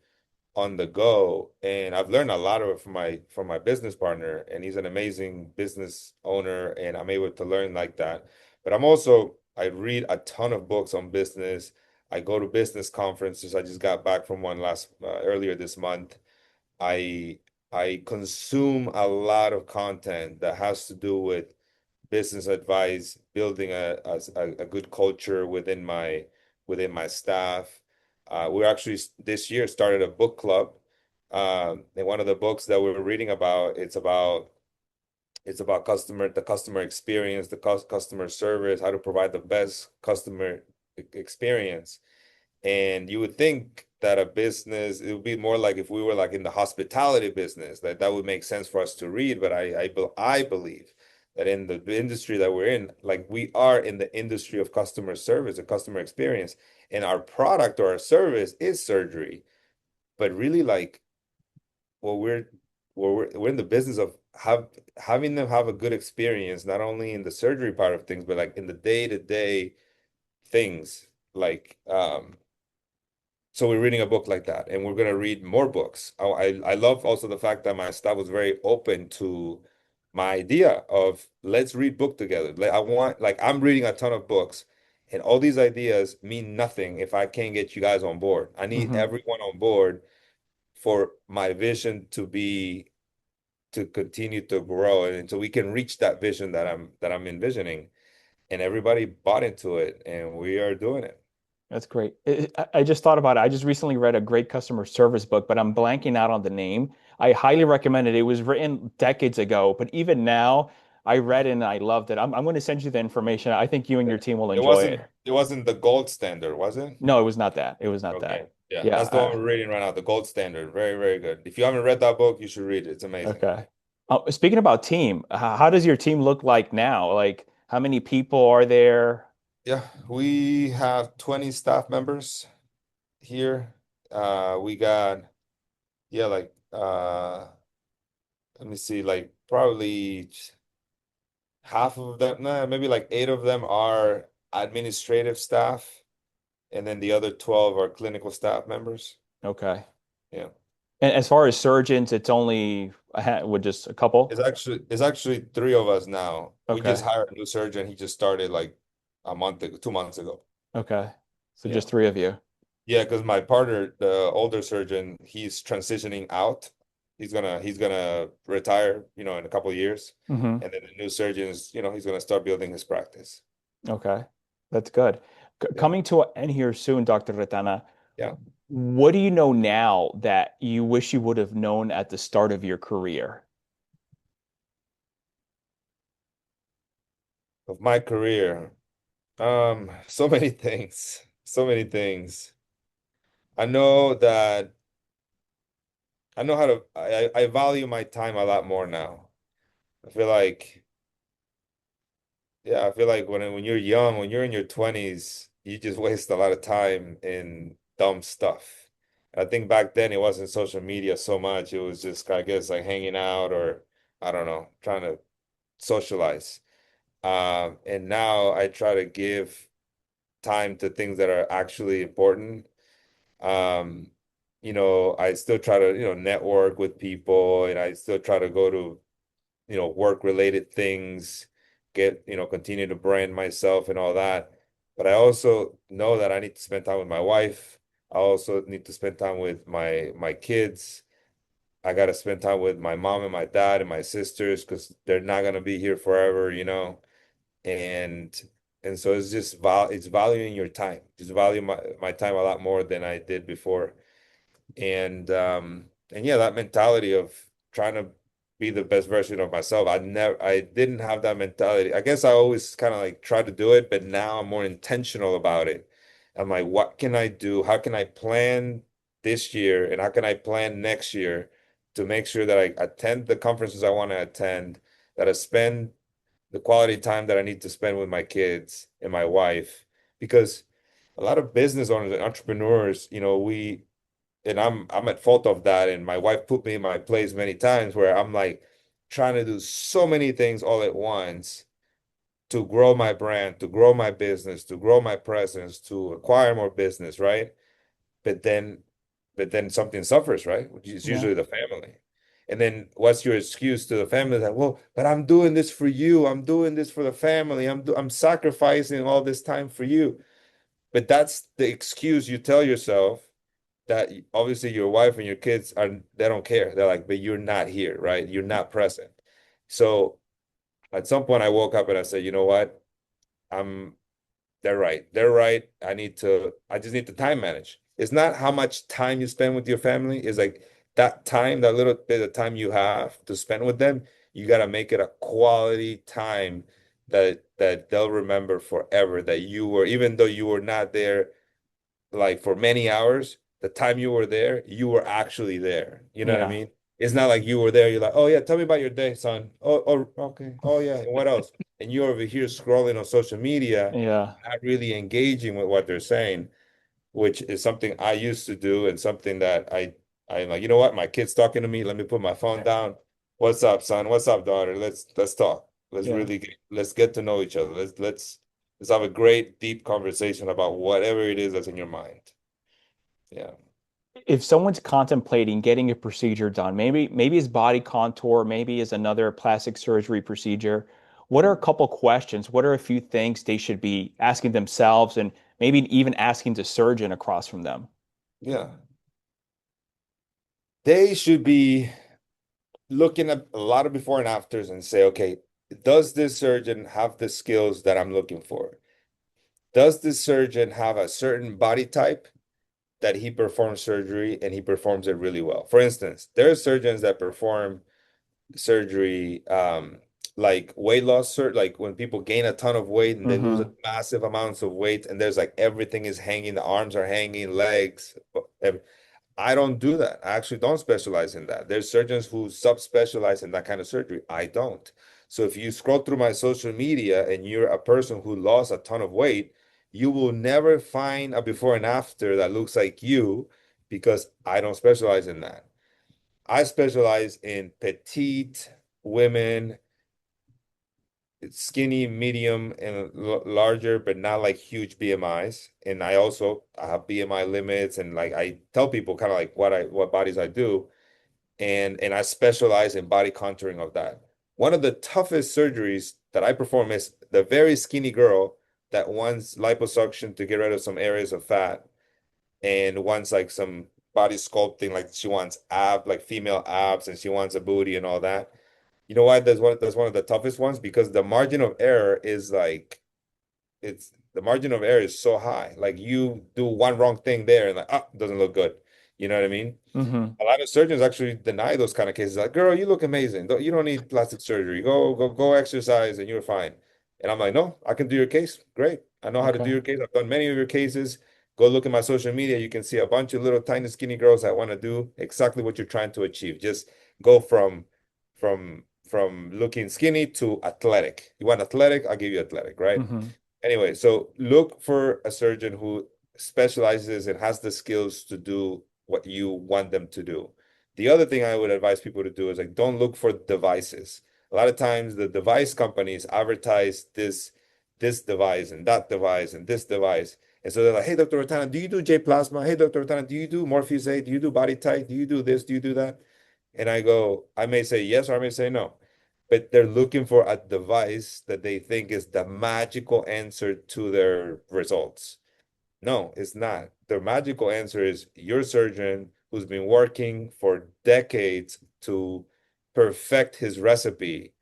on the go. And I've learned a lot of it from my business partner, and he's an amazing business owner, and I'm able to learn like that. But I read a ton of books on business. I go to business conferences. I just got back from one earlier this month. I I consume a lot of content that has to do with business advice, building a good culture within my staff. We actually this year started a book club. And one of the books that we're reading about, it's about the customer experience, the customer service, how to provide the best customer experience. And you would think that a business, it would be more like if we were like in the hospitality business, that would make sense for us to read. But I believe that in the industry that we're in, like we are in the industry of customer service and customer experience, and our product or our service is surgery. But really, like what we're in the business of having them have a good experience, not only in the surgery part of things, but like in the day-to-day things like so we're reading a book like that, and we're gonna read more books. I love also the fact that my staff was very open to my idea of let's read book together. Like I want, like I'm reading a ton of books, and all these ideas mean nothing if I can't get you guys on board. I need Hmm. everyone on board for my vision to continue to grow, and so we can reach that vision that I'm envisioning. And everybody bought into it, and we are doing it. That's great. I just thought about it. I just recently read a great customer service book, but I'm blanking out on the name. I highly recommend it. It was written decades ago, but even now, I read it and I loved it. I'm going to send you the information. I think you and your team will enjoy it. It wasn't the gold standard, was it? No, it was not that. It was not Okay. that. Yeah, Yeah. that's the one we're reading right now, the gold standard. Very, very good. If you haven't read that book, you should read it. It's amazing. Okay. Speaking about team, how does your team look like now? Like, how many people are there? Yeah, we have 20 staff members here. We got, yeah, like let me see, like probably half of them, nah, maybe like 8 of them are administrative staff, and then the other 12 are clinical staff members. Okay. Yeah. And as far as surgeons, it's only with just a couple. It's actually 3 of us now. We just Okay. hired a new surgeon. He just started like a month ago, 2 months ago. Okay. So Yeah. just three of you. Yeah, because my partner, the older surgeon, he's transitioning out. He's gonna retire, in a couple of years. Hmm. And then the new surgeon is, he's gonna start building his practice. Okay. That's good. Yeah. Coming to an end here soon, Dr. Retana, Yeah. what do you know now that you wish you would have known at the start of your career? Of my career, so many things. So many things. I know that I know how to I value my time a lot more now. I feel like Yeah, I feel like when you're young, when you're in your 20s, you just waste a lot of time in dumb stuff. I think back then it wasn't social media so much. It was just, I guess, like hanging out or I don't know, trying to socialize. And now I try to give time to things that are actually important. Um, I still try to, network with people, and I still try to go to work related things, continue to brand myself and all that. But I also know that I need to spend time with my wife. I also need to spend time with my kids. I got to spend time with my mom and my dad and my sisters because they're not gonna be here forever. And so it's just it's valuing your time. Just value my time a lot more than I did before. And yeah, that mentality of trying to be the best version of myself. I didn't have that mentality. I guess I always kind of like try to do it, but now I'm more intentional about it. I'm like, what can I do? How can I plan this year and how can I plan next year to make sure that I attend the conferences I want to attend, that I spend the quality time that I need to spend with my kids and my wife? Because a lot of business owners and entrepreneurs, and I'm at fault of that. And my wife put me in my place many times where I'm like trying to do so many things all at once to grow my brand, to grow my business, to grow my presence, to acquire more business, right? But then, but then something suffers, right? Which is Yeah. usually the family. And then what's your excuse to the family that, well, but I'm doing this for you. I'm doing this for the family. I'm sacrificing all this time for you. But that's the excuse you tell yourself that obviously your wife and your kids they don't care. They're like, but you're not here, right? You're not present. So at some point I woke up and I said, you know what? I'm they're right. They're right. I just need to time manage. It's not how much time you spend with your family, it's like that time, that little bit of time you have to spend with them, you got to make it a quality time that they'll remember forever that you were, even though you were not there like for many hours, the time you were there, you were actually there. You know what I Yeah. mean? It's not like you were there, you're like, oh yeah, tell me about your day, son. Oh, okay. Oh yeah. And what else? And you're over here scrolling on social media, Yeah. not really engaging with what they're saying, which is something I used to do and something that I'm like, you know what? My kid's talking to me. Let me put my phone down. What's up, son? What's up, daughter? Let's talk. Yeah. Let's get to know each other. Let's Let's have a great, deep conversation about whatever it is that's in your mind. Yeah. If someone's contemplating getting a procedure done, maybe it's body contour, maybe is another plastic surgery procedure, what are a couple questions? What are a few things they should be asking themselves and maybe even asking the surgeon across from them? Yeah. They should be looking at a lot of before and afters and say, okay, does this surgeon have the skills that I'm looking for? Does this surgeon have a certain body type that he performs surgery and he performs it really well? For instance, there are surgeons that perform surgery, like weight loss, like when people gain a ton of weight and they lose Mm-hmm. massive amounts of weight, and there's like everything is hanging, the arms are hanging, legs. I don't do that. I actually don't specialize in that. There's surgeons who subspecialize in that kind of surgery. I don't. So if you scroll through my social media and you're a person who lost a ton of weight, you will never find a before and after that looks like you because I don't specialize in that. I specialize in petite women, skinny, medium, and larger, but not like huge BMIs. And I have BMI limits, and like I tell people kind of like what bodies I do, and I specialize in body contouring of that. One of the toughest surgeries that I perform is the very skinny girl that wants liposuction to get rid of some areas of fat and wants like some body sculpting, like she wants like female abs, and she wants a booty and all that. You know why that's one of the toughest ones? Because the margin of error is like it's the margin of error is so high. Like you do one wrong thing there and like, ah, doesn't look good. You know what I mean? Mm-hmm. A lot of surgeons actually deny those kind of cases. Like, girl, you look amazing. You don't need plastic surgery. Go exercise and you're fine. And I'm like, no, I can do your case. Great. I know how to do Okay. your case. I've done many of your cases. Go look at my social media. You can see a bunch of little tiny skinny girls that want to do exactly what you're trying to achieve. Just go from looking skinny to athletic. You want athletic? I'll give you athletic, right? Mm-hmm. Anyway, so look for a surgeon who specializes and has the skills to do what you want them to do. The other thing I would advise people to do is like don't look for devices. A lot of times the device companies advertise this device and that device and this device. And so they're like, hey, Dr. Retana, do you do J plasma? Hey, Dr. Retana, do you do Morpheus 8? Do you do body tight? Do you do this? Do you do that? And I go, I may say yes or I may say no, but they're looking for a device that they think is the magical answer to their results. No, it's not. The magical answer is your surgeon who's been working for decades to perfect his recipe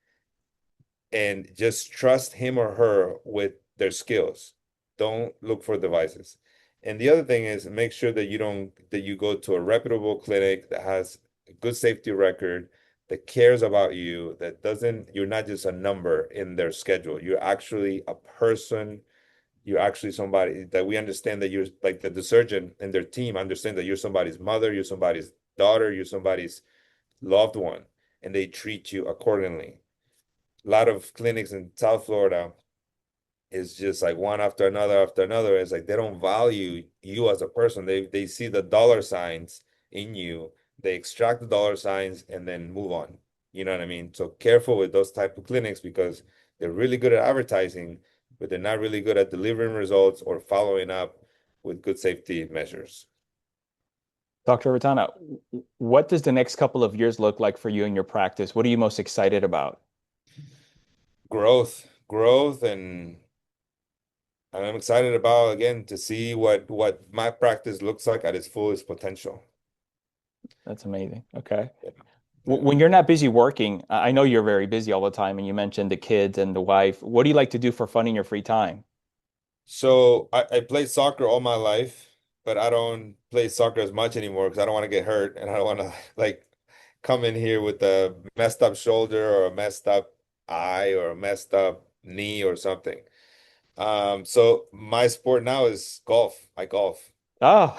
and just trust him or her with their skills. Don't look for devices. And the other thing is make sure that you go to a reputable clinic that has a good safety record, that cares about you, that doesn't, you're not just a number in their schedule. You're actually a person. You're actually somebody that we understand that you're like that the surgeon and their team understand that you're somebody's mother, you're somebody's daughter, you're somebody's loved one, and they treat you accordingly. A lot of clinics in South Florida is just like one after another after another. It's like they don't value you as a person. They see the dollar signs in you. They extract the dollar signs and then move on. You know what I mean? So careful with those type of clinics because they're really good at advertising, but they're not really good at delivering results or following up with good safety measures. Dr. Ratana, what does the next couple of years look like for you in your practice? What are you most excited about? Growth, and I'm excited about again to see what my practice looks like at its fullest potential. That's amazing. Okay. Yeah. Yeah. When you're not busy working, I know you're very busy all the time, and you mentioned the kids and the wife. What do you like to do for fun in your free time? So I played soccer all my life, but I don't play soccer as much anymore because I don't want to get hurt and I don't want to like come in here with a messed up shoulder or a messed up eye or a messed up knee or something. So my sport now is golf. I golf. Oh,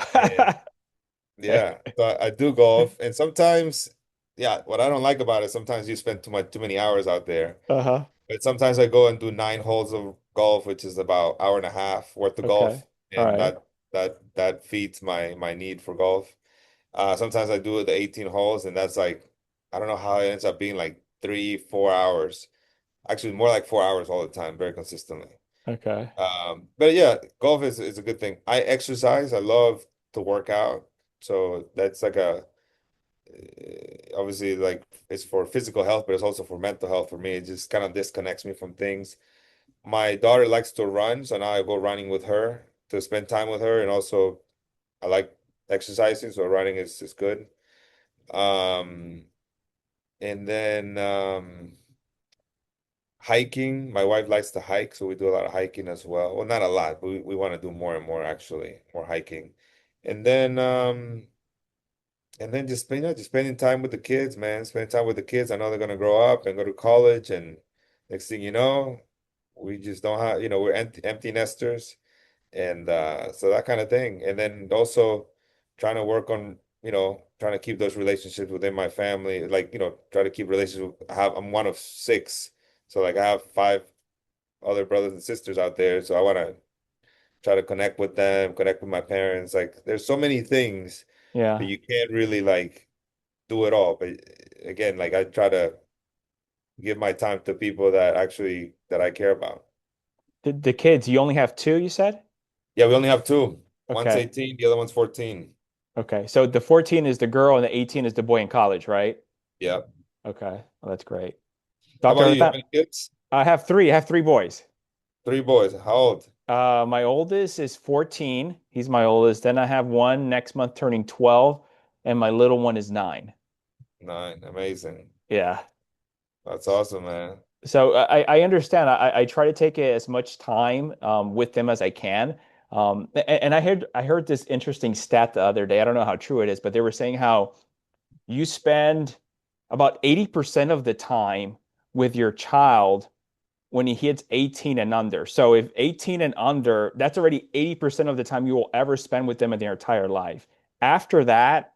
And yeah, so I do golf and sometimes, yeah, what I don't like about it, sometimes you spend too many hours out there. uh-huh. But sometimes I go and do 9 holes of golf, which is about hour and a half worth of Okay. golf, All and right. that feeds my need for golf. Sometimes I do the 18 holes, and that's like I don't know how it ends up being like 3, 4 hours. Actually, more like 4 hours all the time, very consistently. Okay. But yeah, golf is a good thing. I exercise. I love to work out. So that's like obviously like it's for physical health, but it's also for mental health for me. It just kind of disconnects me from things. My daughter likes to run, so now I go running with her to spend time with her, and also I like exercising, so running is good. Um, and then hiking. My wife likes to hike, so we do a lot of hiking as well. Well, not a lot, but we want to do more and more actually, more hiking. And then just just spending time with the kids, man. Spending time with the kids. I know they're gonna grow up and go to college, and next thing you know, we just don't have, we're empty nesters, and so that kind of thing. And then also trying to work on, trying to keep those relationships within my family, like, try to keep relationships. I'm one of six, so like I have five other brothers and sisters out there, so I want to try to connect with them, connect with my parents. Like, there's so many things, but Yeah. you can't really like do it all. But again, like I try to give my time to people that I care about. The kids, you only have two, you said? Yeah, we only have two. One's Okay. 18, the other one's 14. Okay. So the 14 is the girl and the 18 is the boy in college, right? Yeah. Okay. Well, that's great. How Dr. about you? How Retana, many kids? I have three. I have three boys. Three boys. How old? My oldest is 14. He's my oldest. Then I have one next month turning 12, and my little one is 9. Nine. Amazing. Yeah. That's awesome, man. So I understand. I try to take as much time with them as I can. And I heard this interesting stat the other day. I don't know how true it is, but they were saying how you spend about 80% of the time with your child when he hits 18 and under. So if 18 and under, that's already 80% of the time you will ever spend with them in their entire life. After that,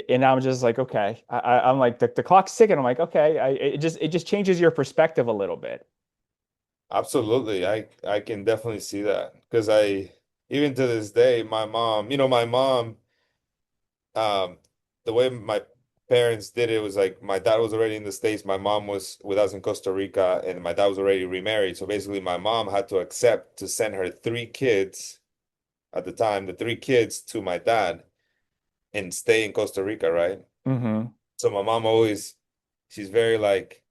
and I'm just like, okay, I'm like the clock's ticking. I'm like, okay, it just changes your perspective a little bit. Absolutely. I can definitely see that because I even to this day, my mom, um, the way my parents did it was like my dad was already in the States, my mom was with us in Costa Rica, and my dad was already remarried. So basically, my mom had to accept to send her three kids at the time, the three kids to my dad and stay in Costa Rica, right? Hmm. So my mom always, she's very like,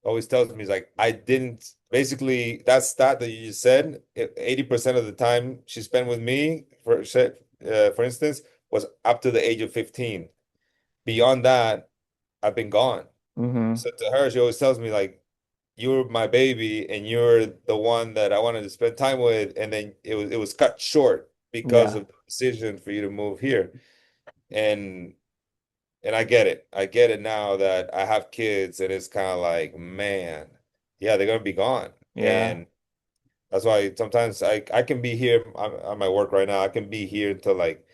always tells me, is like, I didn't, basically, that stat that you just said, 80% of the time she spent with me, for instance, was up to the age of 15. Beyond that, I've been gone. Hmm. So to her, she always tells me, like, you're my baby and you're the one that I wanted to spend time with. And then it was cut short because Yeah. of the decision for you to move here. And And I get it. I get it now that I have kids, and it's kind of like, man, yeah, they're gonna be gone. Yeah. And that's why sometimes I can be here. I'm at my work right now. I can be here until like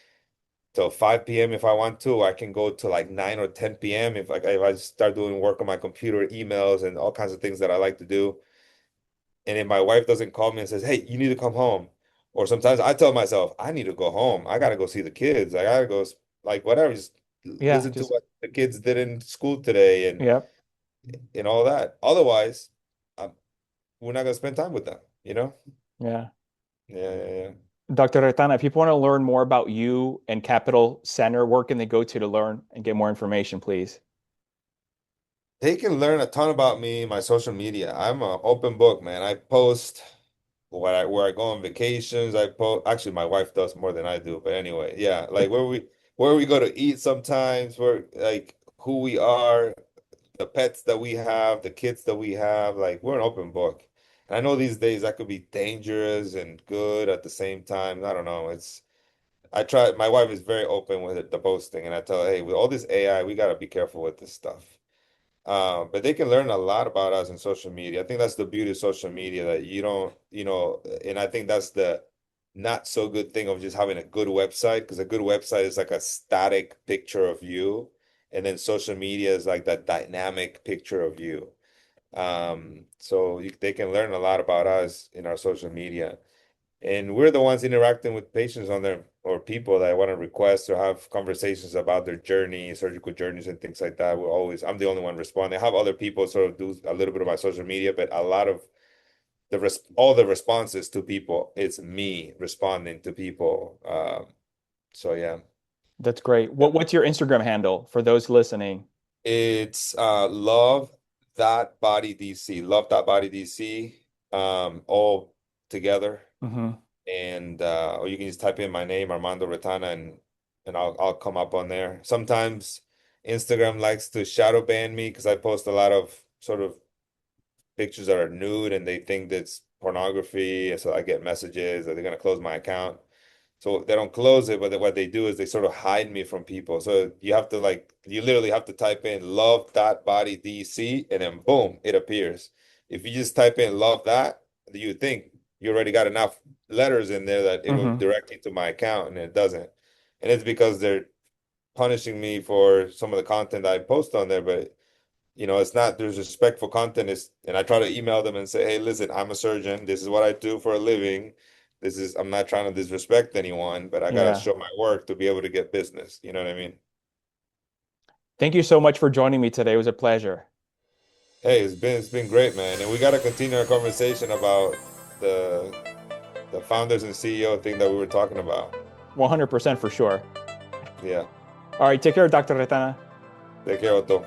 till 5 p.m. if I want to. I can go to like 9 or 10 p.m. if I start doing work on my computer, emails, and all kinds of things that I like to do. And if my wife doesn't call me and says, "Hey, you need to come home," or sometimes I tell myself, "I need to go home. I gotta go see the kids. I gotta go like whatever. Just Yeah. listen to Just, what the kids did in school today yep. and all that. Otherwise, um, we're not gonna spend time with them, you know?" Yeah. Yeah, yeah, yeah. Dr. Retana, if people want to learn more about you and Capital Center, where can they go to learn and get more information, please? They can learn a ton about me, my social media. I'm an open book, man. I post where I go on vacations. I post actually my wife does more than I do, but anyway, yeah, like where we go to eat sometimes, where like who we are, the pets that we have, the kids that we have, like we're an open book. And I know these days that could be dangerous and good at the same time. I don't know. I try, my wife is very open with it, the posting, and I tell her, hey, with all this AI, we gotta be careful with this stuff. But they can learn a lot about us in social media. I think that's the beauty of social media that you don't, and I think that's the not so good thing of just having a good website, because a good website is like a static picture of you, and then social media is like that dynamic picture of you. So they can learn a lot about us in our social media. And we're the ones interacting with patients on their or people that want to request or have conversations about their journey, surgical journeys and things like that. I'm the only one responding. I have other people sort of do a little bit of my social media, but a lot of all the responses to people, it's me responding to people. So yeah. That's great. What's your Instagram handle for those listening? It's love that body DC, love that body DC, all together. Hmm. And or you can just type in my name, Armando Retana, and I'll come up on there. Sometimes Instagram likes to shadow ban me because I post a lot of sort of pictures that are nude and they think that's pornography, and so I get messages that they're gonna close my account. So they don't close it, but what they do is they sort of hide me from people. So you have to you literally have to type in love that body DC and then boom, it appears. If you just type in love that, you think you already got enough letters in there that it'll Hmm. direct you to my account, and it doesn't. And it's because they're punishing me for some of the content I post on there, but it's not, there's respectful content and I try to email them and say, hey, listen, I'm a surgeon. This is what I do for a living. I'm not trying to disrespect anyone, but I gotta Yeah. show my work to be able to get business. You know what I mean? Thank you so much for joining me today. It was a pleasure. Hey, it's been great, man. And we gotta continue our conversation about the the founders and CEO thing that we were talking about. 100% for sure. Yeah. All right, take care, Dr. Retana. Take care, Otto.